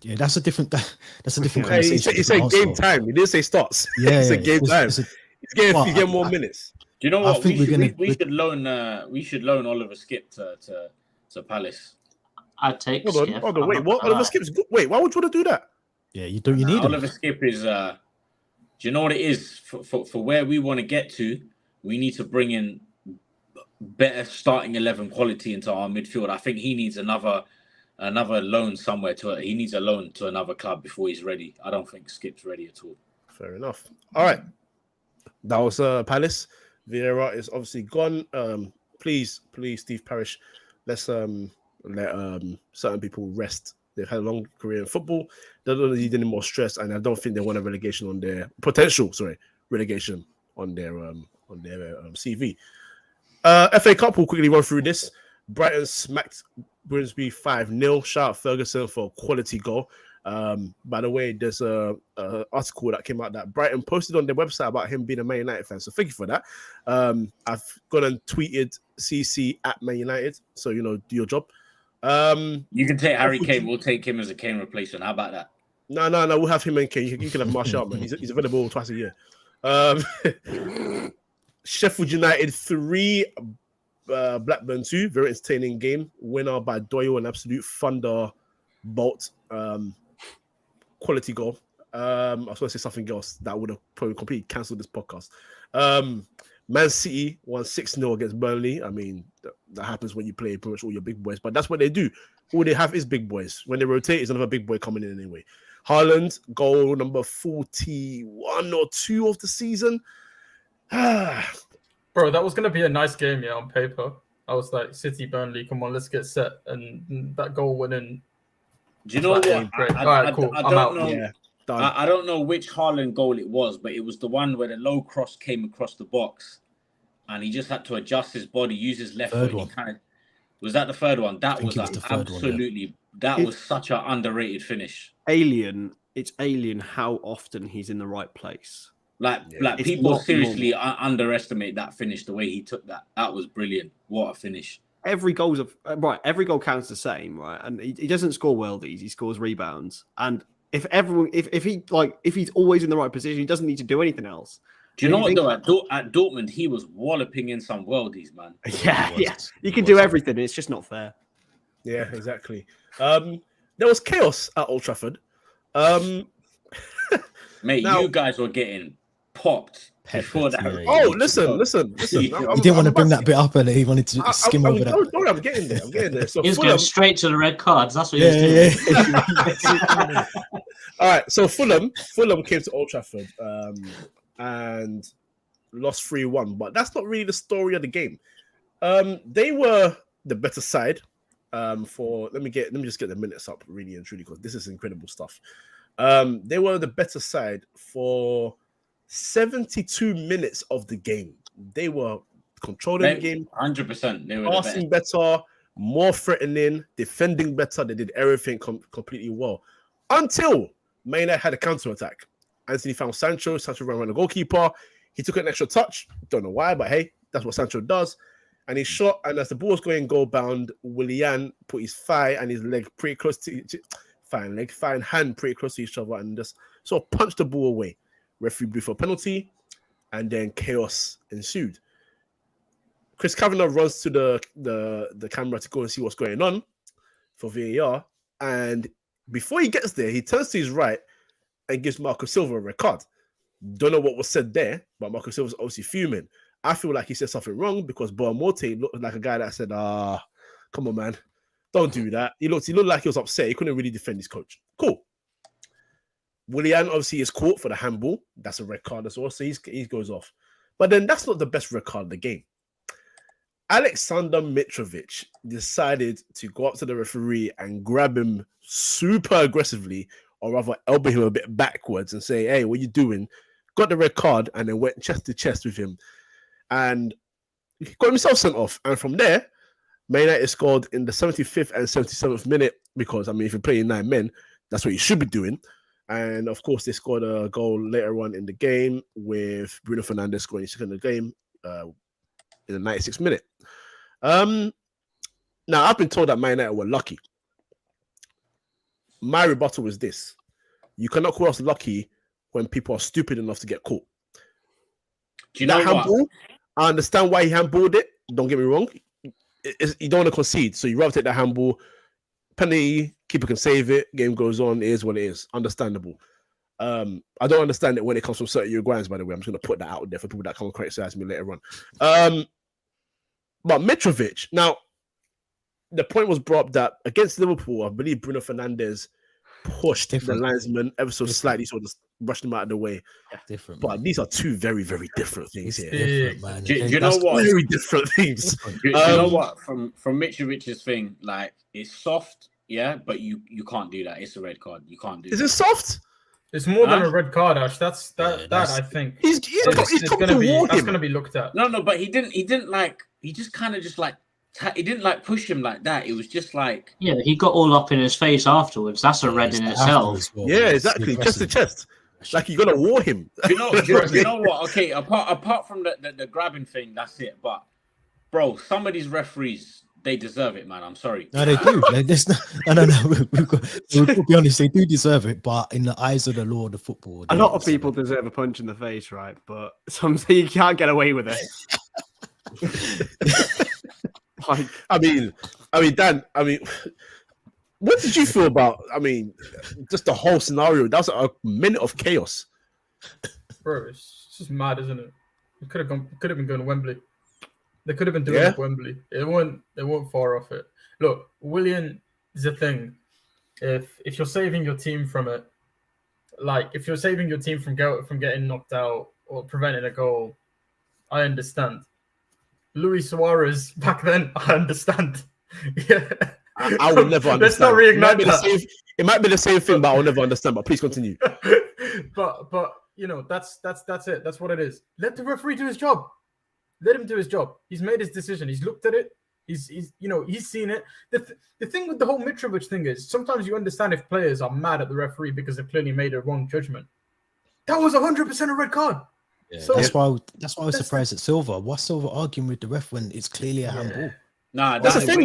Yeah, that's a different conversation. He said game time. He didn't say starts. Yeah, he said game time. He's getting more minutes. Do you know what? We should loan Oliver Skip to Palace. I'd take. Hold on. Wait, what? Oliver Skip's good. Wait, why would you want to do that? Yeah, you need him. Oliver Skip is. Do you know what it is for where we want to get to? we need to bring in better starting 11 quality into our midfield. I think he needs another loan somewhere he needs a loan to another club before he's ready. I don't think Skip's ready at all. Fair enough. All right. That was Palace. Vieira is obviously gone. Please, Steve Parish, let's let certain people rest. They've had a long career in football. They don't need any more stress, and I don't think they want a relegation on their relegation on their CV. FA Cup, we'll quickly run through this. Brighton smacked Grimsby 5-0. Shout out Ferguson for a quality goal. By the way, there's a article that came out that Brighton posted on their website about him being a Man United fan. So thank you for that. I've gone and tweeted CC at Man United. So, do your job. You can take Harry Kane. We'll take him as a Kane replacement. How about that? No. We'll have him and Kane. You can have Martial, man. He's available twice a year. Sheffield United 3, Blackburn 2. Very entertaining game. Winner by Doyle, an absolute thunderbolt. Quality goal. I was going to say something else that would have probably completely cancelled this podcast. Man City won 6-0 against Burnley. I mean, that happens when you play pretty much all your big boys, but that's what they do. All they have is big boys. When they rotate, it's another big boy coming in anyway. Haaland, goal number 41 or 2 of the season. Bro, that was going to be a nice game, on paper. I was like, City, Burnley, come on, let's get set. And that goal went in. Do you know what? All right, cool. I'm out. Know. Yeah, I don't know which Haaland goal it was, but it was the one where the low cross came across the box and he just had to adjust his body, use his left foot. Was that the third one? That was absolutely... That was such an underrated finish. It's alien how often he's in the right place. Like people seriously underestimate that finish, the way he took that. That was brilliant. What a finish. Every goal counts the same, right? And he doesn't score worldies, he scores rebounds. And if he's always in the right position, he doesn't need to do anything else. Do you know what though? At Dortmund, he was walloping in some worldies, man. Yeah. You can do everything. It's just not fair. Yeah, exactly. There was chaos at Old Trafford. Mate, you guys were getting popped before that. Listen. He didn't want to bring that bit up, and he wanted to skim over that. Don't worry, I'm getting there. So he was going straight to the red cards. That's what he was doing. All right, so Fulham came to Old Trafford and lost 3-1, but that's not really the story of the game. They were the better side. Let me just get the minutes up really and truly, because this is incredible stuff. They were the better side for 72 minutes of the game. They were controlling the game 100%. They were passing better, more threatening, defending better. They did everything completely well until Man United had a counter attack. Anthony found Sancho ran around the goalkeeper. He took an extra touch. Don't know why, but hey, that's what Sancho does. And he shot, and as the ball was going goal bound, Willian put his thigh and his leg pretty close to thigh and hand pretty close to each other, and just sort of punched the ball away. Referee blew for a penalty, and then chaos ensued. Chris Kavanagh runs to the camera to go and see what's going on for VAR, and before he gets there, he turns to his right and gives Marco Silva a red card. Don't know what was said there, but Marco Silva's obviously fuming. I feel like he said something wrong because Boamorte looked like a guy that said, come on, man, don't do that. He looked like he was upset. He couldn't really defend his coach. Cool. Willian obviously is caught for the handball. That's a red card as well, so he goes off. But then that's not the best red card of the game. Alexander Mitrovic decided to go up to the referee and grab him super aggressively, or rather elbow him a bit backwards and say, hey, what are you doing? Got the red card and then went chest to chest with him. And he got himself sent off. And from there, Man United scored in the 75th and 77th minute because, if you're playing 9 men, that's what you should be doing. And, of course, they scored a goal later on in the game with Bruno Fernandes scoring his second of the game in the 96th minute. Now, I've been told that Man United were lucky. My rebuttal is this. You cannot call us lucky when people are stupid enough to get caught. Do you know what? Handball, I understand why he handballed it. Don't get me wrong. You don't want to concede, so you rather take that handball. Penalty, keeper can save it. Game goes on. It is what it is. Understandable. I don't understand it when it comes from certain Uruguayans, by the way. I'm just going to put that out there for people that come and criticize me later on. But Mitrovic, now, the point was brought up that against Liverpool, I believe Bruno Fernandes pushed the linesman ever so slightly, so just brushed him out of the way. Different, but man. these are two very, very different things here. Different, man. Do you know what? Very different things. Do you know what? From Mitrovic's thing, like, it's soft, yeah, but you can't do that. It's a red card. You can't do that. Is it soft? It's more than a red card, Ash. That's I think He's going to be looked at. No, but he didn't like. He just kind of just like. He didn't like push him like that. It was just like, yeah, he got all up in his face afterwards. That's a red in itself. Well, yeah, exactly. Chest to chest. Like you're gonna war him. You know what? Okay, apart from the grabbing thing, that's it. But bro, some of these referees, they deserve it, man. I'm sorry. No, they do. No. We'll be honest, they do deserve it. But in the eyes of the law of the football, a lot of people deserve a punch in the face, right? But some say you can't get away with it. Like, I mean, Dan. What did you feel about? Just the whole scenario. That was a minute of chaos. Bro, it's just mad, isn't it? It could have been going to Wembley. They could have been doing it at Wembley. They weren't far off it. Look, Willian is the thing. If you're saving your team from it, like if you're saving your team from getting knocked out or preventing a goal, I understand. Luis Suarez back then, I understand. Yeah, I would never understand. Let's not reignite that. It might be the same thing, but I'll never understand. But please continue. but you know that's it. That's what it is. Let the referee do his job. Let him do his job. He's made his decision. He's looked at it. He's seen it. The thing with the whole Mitrovic thing is sometimes you understand if players are mad at the referee because they've clearly made a wrong judgment. That was 100% a red card. Yeah, so that's why I was surprised at Silva. What's Silva arguing with the ref when it's clearly a handball? Nah, that's the thing.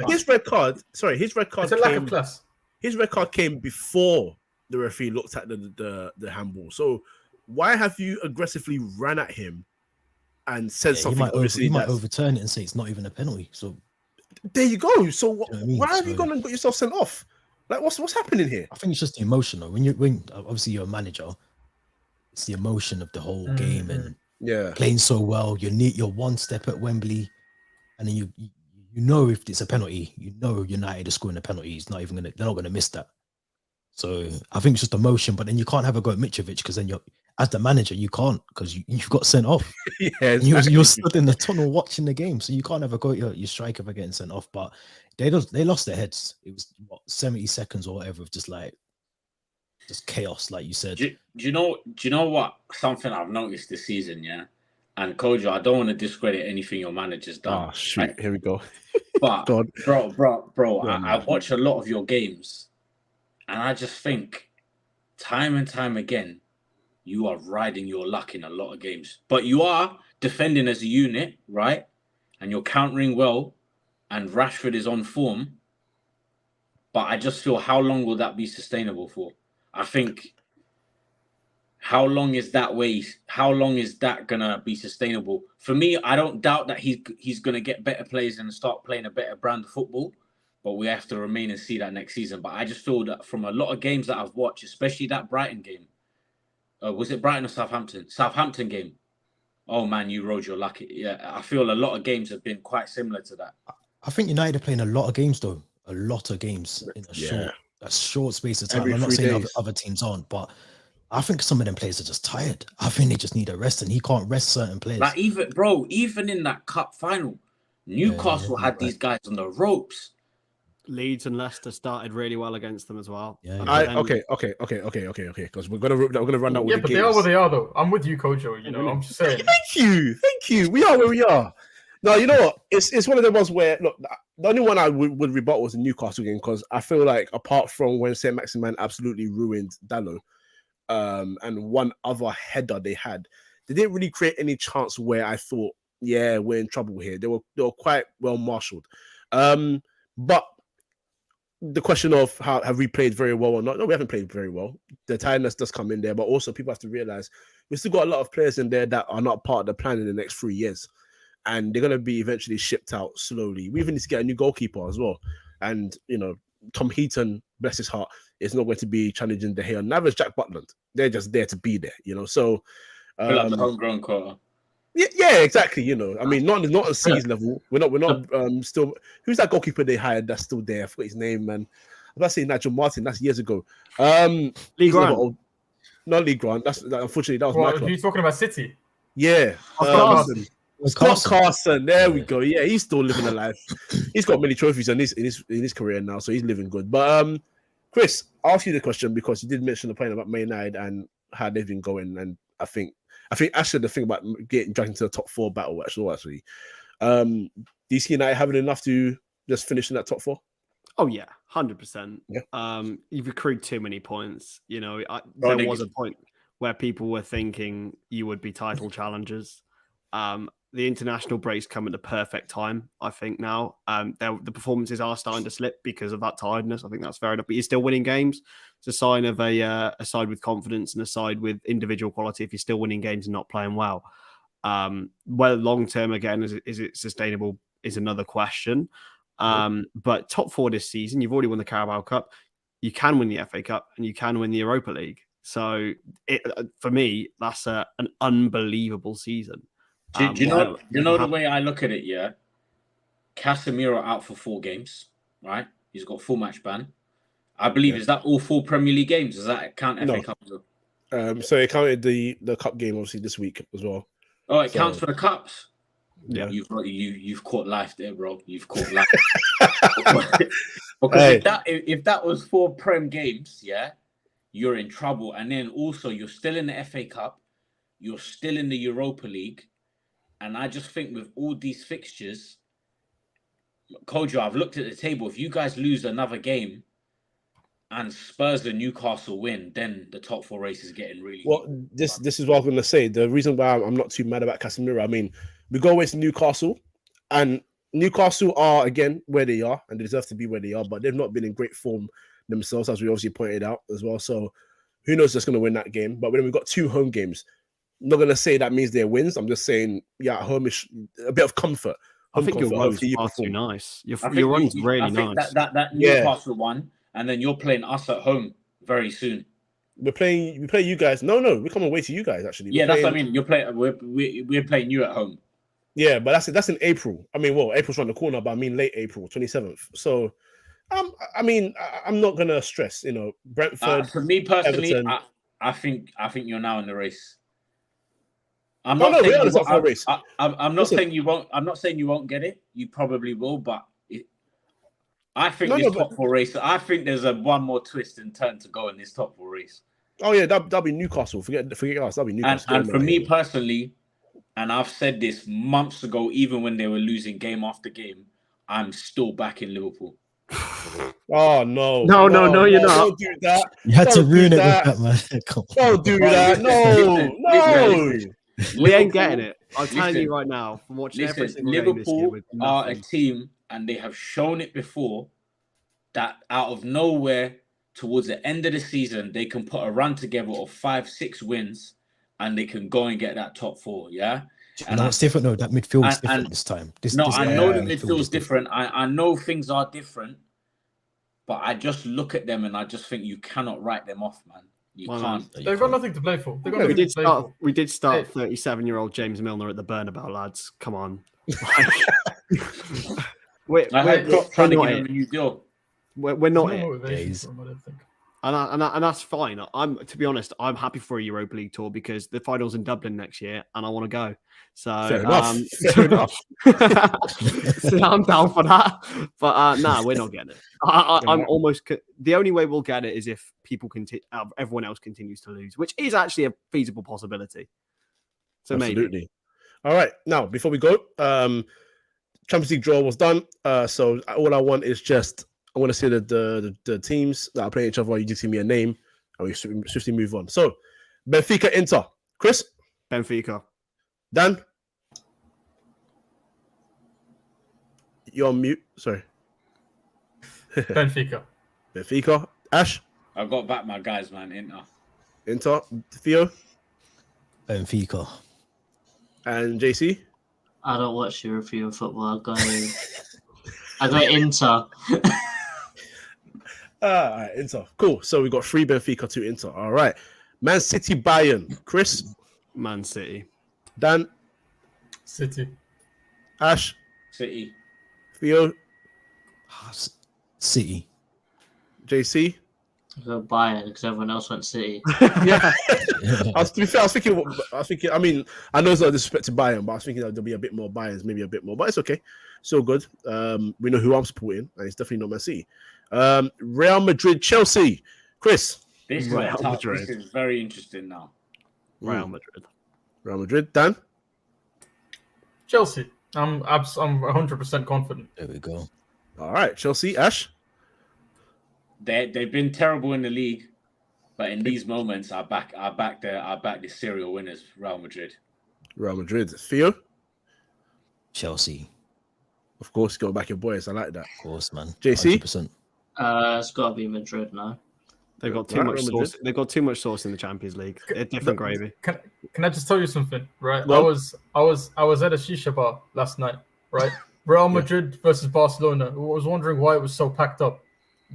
His red card. Sorry, his red card. It's a lack of class. His red card came before the referee looked at the handball. So why have you aggressively ran at him and said something? He might overturn it and say it's not even a penalty. So there you go. So why have you So gone and got yourself sent off? Like what's happening here? I think it's just the emotion. When obviously you're a manager, it's the emotion of the whole game and playing so well. You're one step at Wembley, and then you know if it's a penalty, you know United are scoring a penalty. They're not gonna miss that. So I think it's just emotion. But then you can't have a go at Mitrovic because then as the manager you can't because you've got sent off. Yeah, exactly. You're stood in the tunnel watching the game, so you can't have a go at your striker for getting sent off. But they lost their heads. It was 70 seconds or whatever of just chaos, like you said. Do you know what? Something I've noticed this season, yeah. And Kojo, I don't want to discredit anything your manager's done. Oh shoot! Right? Here we go. But bro, I watch a lot of your games, and I just think, time and time again, you are riding your luck in a lot of games. But you are defending as a unit, right? And you're countering well, and Rashford is on form. But I just feel, how long will that be sustainable for? I think, how long is that gonna be sustainable? For me, I don't doubt that he's gonna get better players and start playing a better brand of football, but we have to remain and see that next season. But I just feel that from a lot of games that I've watched, especially that Brighton game, was it Brighton or Southampton? Southampton game. Oh man, you rode your luck. Yeah, I feel a lot of games have been quite similar to that. I think United are playing a lot of games though, a lot of games in a short space of time. I'm not saying other teams aren't, but I think some of them players are just tired. I think they just need a rest, and he can't rest certain players. Like even in that cup final, Newcastle had these guys on the ropes. Leeds and Leicester started really well against them as well. Okay. Because we're gonna run out. Yeah, but they are where they are, though. I'm with you, Kojo. You know, I'm just saying. Thank you. We are where we are. No, you know what? It's one of the ones where, look, the only one I would rebut was the Newcastle game, because I feel like apart from when Saint Maximin absolutely ruined Dalot, and one other header they had, they didn't really create any chance where I thought, yeah, we're in trouble here. They were quite well marshaled. But the question of have we played very well or not? No, we haven't played very well. The tiredness does come in there, but also people have to realize we still got a lot of players in there that are not part of the plan in the next 3 years. And they're going to be eventually shipped out slowly. We even need to get a new goalkeeper as well. And, you know, Tom Heaton, bless his heart, is not going to be challenging De Gea. Neither is Jack Butland. They're just there to be there, So Fill up the homegrown quota. yeah, exactly. I mean, not on City's level. We're not still. Who's that goalkeeper they hired that's still there? I forgot his name, man. I was about to say Nigel Martin. That's years ago. Lee Grant. Not Lee Grant. That's unfortunately that was my club. Are you talking about City? Yeah, Scott Carson. There we go. Yeah, he's still living a life. He's got many trophies in his career now, so he's living good. But Chris, I'll ask you the question because you did mention the point about Man United and how they've been going, and I think actually the thing about getting dragged into the top 4 battle actually, do you see United having enough to just finish in that top 4? Oh yeah, 100%. Yeah. You've accrued too many points. There was a point where people were thinking you would be title challengers. The international breaks come at the perfect time, I think now. The performances are starting to slip because of that tiredness. I think that's fair enough. But you're still winning games. It's a sign of a side with confidence and a side with individual quality if you're still winning games and not playing well. Well, long-term, again, is it sustainable is another question. But top 4 this season, you've already won the Carabao Cup. You can win the FA Cup and you can win the Europa League. So for me, that's an unbelievable season. Do you know the way I look at it? Yeah, Casemiro out for 4 games, right? He's got full match ban. I believe is that all 4 Premier League games? Does that count FA Cup? So it counted the cup game obviously this week as well. Oh, it counts for the cups. Yeah, you've caught life there, bro. You've caught life. Because if that was 4 Prem games, yeah, you're in trouble. And then also you're still in the FA Cup, you're still in the Europa League. And I just think with all these fixtures, Kojo, I've looked at the table. If you guys lose another game and Spurs and Newcastle win, then the top 4 race is getting really... Well, this is what I was going to say. The reason why I'm not too mad about Casemiro, I mean, we go away to Newcastle, and Newcastle are, again, where they are, and they deserve to be where they are, but they've not been in great form themselves, as we obviously pointed out as well. So who knows who's going to win that game. But when we've got 2 home games, I'm not going to say that means they're wins. I'm just saying, yeah, at home is a bit of comfort. I think your run's far too nice. Your run's really nice. That Newcastle one, and then you're playing us at home very soon. We play you guys. No, we're coming away to you guys actually. That's what I mean. You're playing. We're playing you at home. Yeah, but that's in April. I mean, well, April's around the corner, but I mean late April, 27th. So, I mean, I'm not gonna stress. Brentford. For me personally, Everton. I think you're now in the race. I'm not saying you won't. I'm not saying you won't get it. You probably will, but I think top 4 race. I think there's one more twist and turn to go in this top 4 race. Oh yeah, that'll be Newcastle. Forget us. That'll be Newcastle. And for me personally, and I've said this months ago, even when they were losing game after game, I'm still back in Liverpool. Oh no! No, you're not. Don't do that. You had to ruin it with that, man. Don't do that. No. We ain't getting it. I'm telling you right now, from watching every single game this year. Liverpool are a team, and they have shown it before, that out of nowhere, towards the end of the season, they can put a run together of 5-6 wins, and they can go and get that top 4. Yeah. And it's different though. That midfield is different this time. I know the midfield is different. I know things are different, but I just look at them and I just think you cannot write them off, man. You can't. They've got nothing to play for. We did start 37-year-old James Milner at the Bernabeu, lads. Come on. We're not a new deal. We're not it. And that's fine. To be honest, I'm happy for a Europa League tour because the final's in Dublin next year, and I want to go. So fair enough. So I'm down for that. But we're not getting it. I'm almost. The only way we'll get it is if everyone else continues to lose, which is actually a feasible possibility. So absolutely. Maybe. All right. Now, before we go, Champions League draw was done. So all I want is just. I want to see the teams that are playing each other. You just give me a name, and we swiftly move on. So, Benfica, Inter. Chris? Benfica. Dan? You're on mute. Sorry. Benfica. Benfica. Ash? I got back my guys, man. Inter. Theo? Benfica. And JC? I don't watch European football. I go Inter. All right, Inter. Cool. So we got 3 Benfica, 2 Inter. All right. Man City, Bayern. Chris, Man City. Dan, City. Ash, City. Theo, City. JC. Go Bayern because everyone else went City. Yeah. To be fair, I was thinking. I mean, I know it's not disrespect to Bayern, but I was thinking that there'll be a bit more Bayerns, maybe a bit more, but it's okay. So good. We know who I'm supporting, and it's definitely not Man City. Real Madrid, Chelsea. Chris. This is very interesting now. Real Madrid. Real Madrid. Dan. Chelsea. I'm 100% confident. There we go. All right, Chelsea. Ash. They've been terrible in the league, but in these moments, I back the serial winners, Real Madrid. Real Madrid. Theo. Chelsea. Of course, go back your boys. I like that. Of course, man. JC. 100%. It's got to be Madrid now. They've got too much sauce. They've got too much sauce in the Champions League. They're different gravy. Can I just tell you something? Right, Well, I was at a shisha bar last night. Right, Real Madrid versus Barcelona. I was wondering why it was so packed up.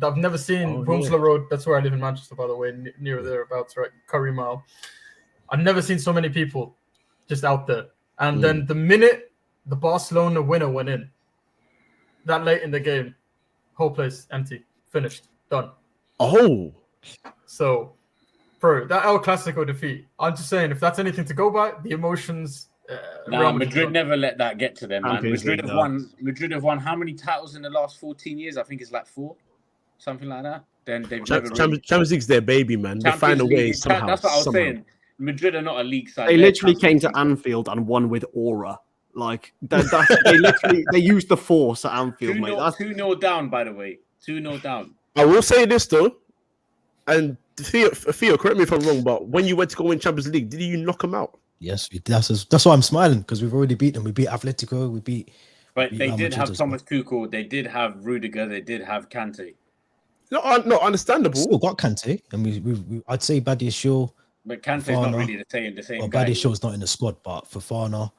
I've never seen Wilmslow Road. That's where I live in Manchester, by the way, near thereabouts, right? Curry Mile. I've never seen so many people just out there. And then the minute the Barcelona winner went in, that late in the game, whole place empty, finished, done. Oh. So, bro, that El Clasico defeat. I'm just saying, if that's anything to go by, the emotions. Madrid never let that get to them, man. Madrid have won how many titles in the last 14 years? I think it's like 4. Something like that. Then they've Champions League's their baby, man. They find a way somehow. That's what I was saying. Madrid are not a league side. They literally came to Anfield and won with aura. Like they used the force at Anfield, mate. That's 2-0 down, by the way. 2-0 down. I will say this though, and Theo, correct me if I'm wrong, but when you went to go win Champions League, did you knock them out? Yes, that's why I'm smiling, because we've already beat them. We beat Atletico. But they did have Thomas Tuchel. They did have Rudiger. They did have Kante. No, understandable. Still got Kante, and we I'd say Badiashile. But Kante's not really the same guy. Badiashile's not in the squad, but Fofana,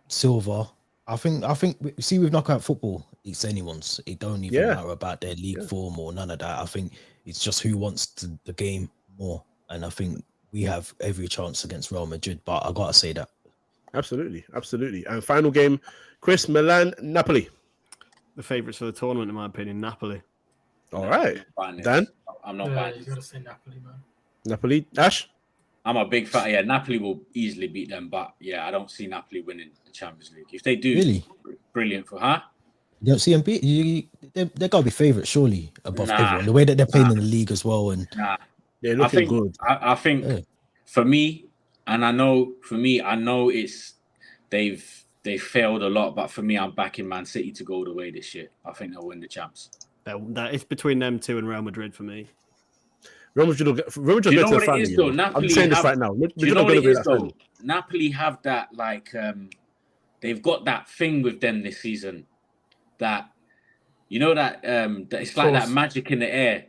Silva. I think with knockout football, it's anyone's. It don't even matter about their league form or none of that. I think it's just who wants the game more, and I think we have every chance against Real Madrid. But I gotta say that. Absolutely. And final game, Chris, Milan, Napoli. the favourites for the tournament, in my opinion, Napoli. All right, Dan. I'm not buying you gotta say Napoli, man. Napoli, Ash. I'm a big fan. Yeah, Napoli will easily beat them, but yeah, I don't see Napoli winning the Champions League. If they do, really brilliant for her. You don't see them beat. They gotta be favourites, surely, above everyone. The way that they're playing in the league as well, and they're looking good. I think for me, and I know it's they've failed a lot, but for me, I'm backing Man City to go all the way this year. I think they'll win the champs. That is between them two and Real Madrid for me. Real Madrid will get to the final. I'm saying this right now. Napoli have that, like, they've got that thing with them this season that, you know, that it's like that magic in the air.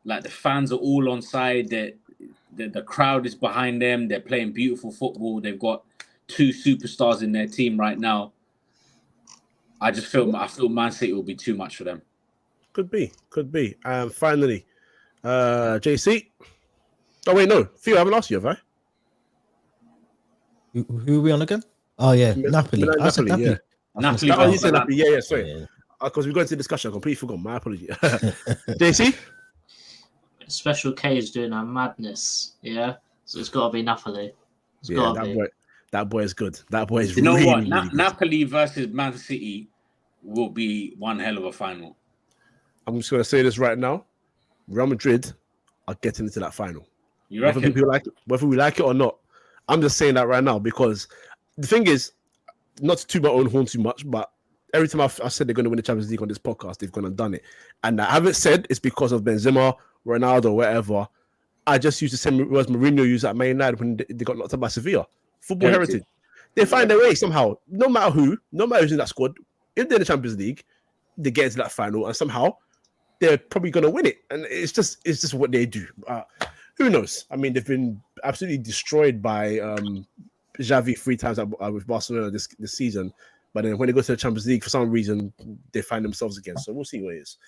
Like the fans are all on side. The crowd is behind them. They're playing beautiful football. They've got 2 superstars in their team right now. I feel Man City will be too much for them. Could be. Finally, JC. Oh wait, no, Theo, I haven't asked you, have I? Who are we on again? Oh yeah, Napoli. I said Napoli. Yeah. Napoli. Oh, you said Napoli. Yeah, sorry. Because we got into the discussion, I completely forgot. My apology. JC. Special K is doing a madness. Yeah, so it's got to be Napoli. That boy is good. That boy is. You know really, what? really good. Napoli versus Man City will be one hell of a final. I'm just going to say this right now. Real Madrid are getting into that final. You reckon? Whether we like it or not, I'm just saying that right now because the thing is, not to toot my own horn too much, but every time I've said they're going to win the Champions League on this podcast, they've gone and done it. And I haven't said it's because of Benzema, Ronaldo, whatever. I just used the same words Mourinho used at Man United when they got knocked out by Sevilla. Football heritage. They find their way somehow. No matter who's in that squad, if they're in the Champions League, they get into that final and somehow they're probably going to win it. And it's just what they do. Who knows? I mean, they've been absolutely destroyed by Xavi 3 times with Barcelona this season. But then when they go to the Champions League, for some reason, they find themselves again. So we'll see what it is.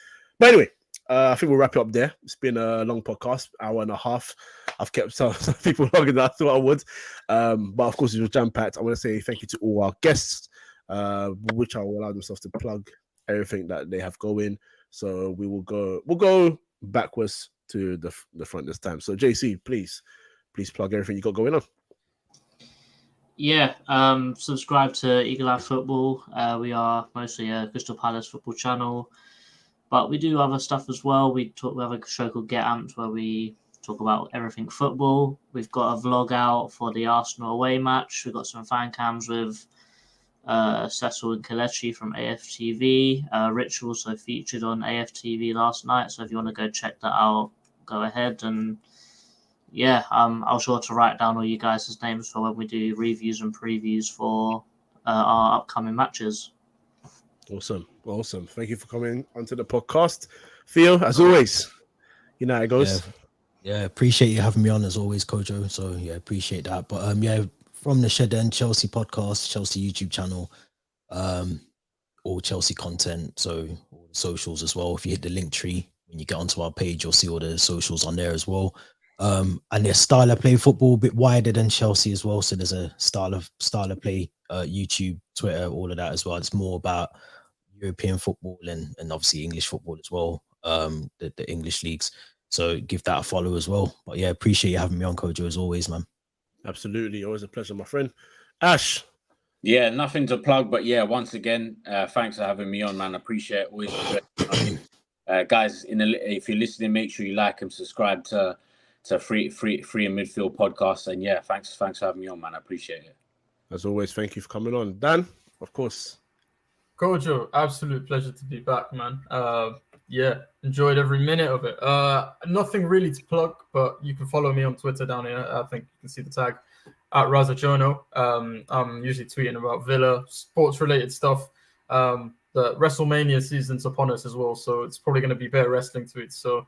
But anyway, I think we'll wrap it up there. It's been a long podcast, hour and a half. I've kept some people longer than I thought I would. But of course, it was jam-packed. I want to say thank you to all our guests, which I will allow themselves to plug everything that they have going. So we'll go backwards to the front this time. So JC, please plug everything you got going on. Yeah, subscribe to Eagle Eye Football. We are mostly a Crystal Palace football channel, but we do other stuff as well. We have a show called Get Amped where we talk about everything football. We've got a vlog out for the Arsenal away match. We've got some fan cams with Cecil and Kelechi from AFTV. Rich also featured on AFTV last night, so if you want to go check that out, go ahead. And yeah, I'll sure to write down all you guys' names for when we do reviews and previews for our upcoming matches. Awesome. Thank you for coming onto the podcast. Theo, as always, you know how it goes. Yeah, appreciate you having me on as always, Kojo. So yeah, appreciate that. But from the Shed End Chelsea podcast, Chelsea YouTube channel, all Chelsea content. So all the socials as well. If you hit the link tree when you get onto our page, you'll see all the socials on there as well. And their style of play football a bit wider than Chelsea as well. So there's a style of play, YouTube, Twitter, all of that as well. It's more about European football and obviously English football as well. The English leagues. So give that a follow as well. But yeah, appreciate you having me on, Kojo, as always, man. Absolutely. Always a pleasure, my friend. Ash. Yeah, nothing to plug, but yeah, once again, thanks for having me on, man. Appreciate it. Always guys, if you're listening, make sure you like and subscribe to 3inMidfield podcast. And yeah, thanks for having me on, man. I appreciate it. As always, thank you for coming on. Dan, of course. Kojo, absolute pleasure to be back, man. Yeah, enjoyed every minute of it. Nothing really to plug, but you can follow me on Twitter down here. I think you can see the tag at Raza Jono. I'm usually tweeting about Villa, sports-related stuff. The WrestleMania season's upon us as well, so it's probably going to be better wrestling tweets. So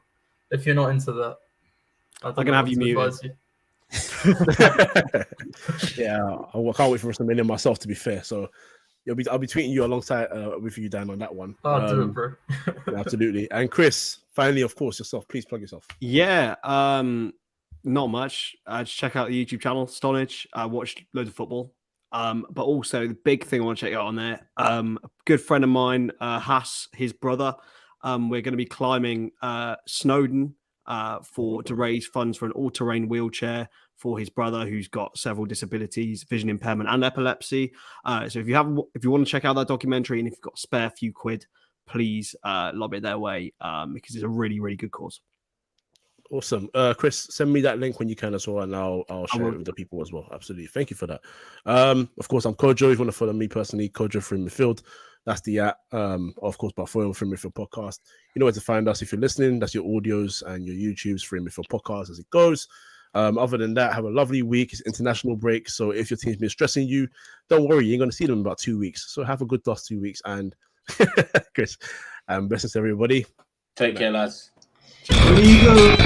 if you're not into that, I'm going to have you muted. Yeah, I can't wait for WrestleMania myself, to be fair. So I'll be tweeting you alongside with you, Dan, on that one. I'll do it, bro. Absolutely. And Chris, finally, of course, yourself. Please plug yourself. Yeah, not much. Just check out the YouTube channel, Stonadge. I watched loads of football. But also the big thing I want to check out on there, a good friend of mine, Haas, his brother, we're going to be climbing Snowdon to raise funds for an all-terrain wheelchair for his brother who's got several disabilities, vision impairment and epilepsy. So if you want to check out that documentary and if you've got a spare few quid, please lob it their way because it's a really, really good cause. Awesome. Chris, send me that link when you can as well, and I'll share it with the people as well. Absolutely. Thank you for that. Of course, I'm Kojo. If you want to follow me personally, Kojo 3inMidfield. That's the app. Of course, by following 3inMidfield podcast. You know where to find us if you're listening. That's your audios and your YouTubes, 3inMidfield podcast as it goes. Other than that, have a lovely week. It's international break. So if your team's been stressing you, don't worry. You're going to see them in about 2 weeks. So have a good last 2 weeks. And Chris, blessings to everybody. Take care, lads. Legal.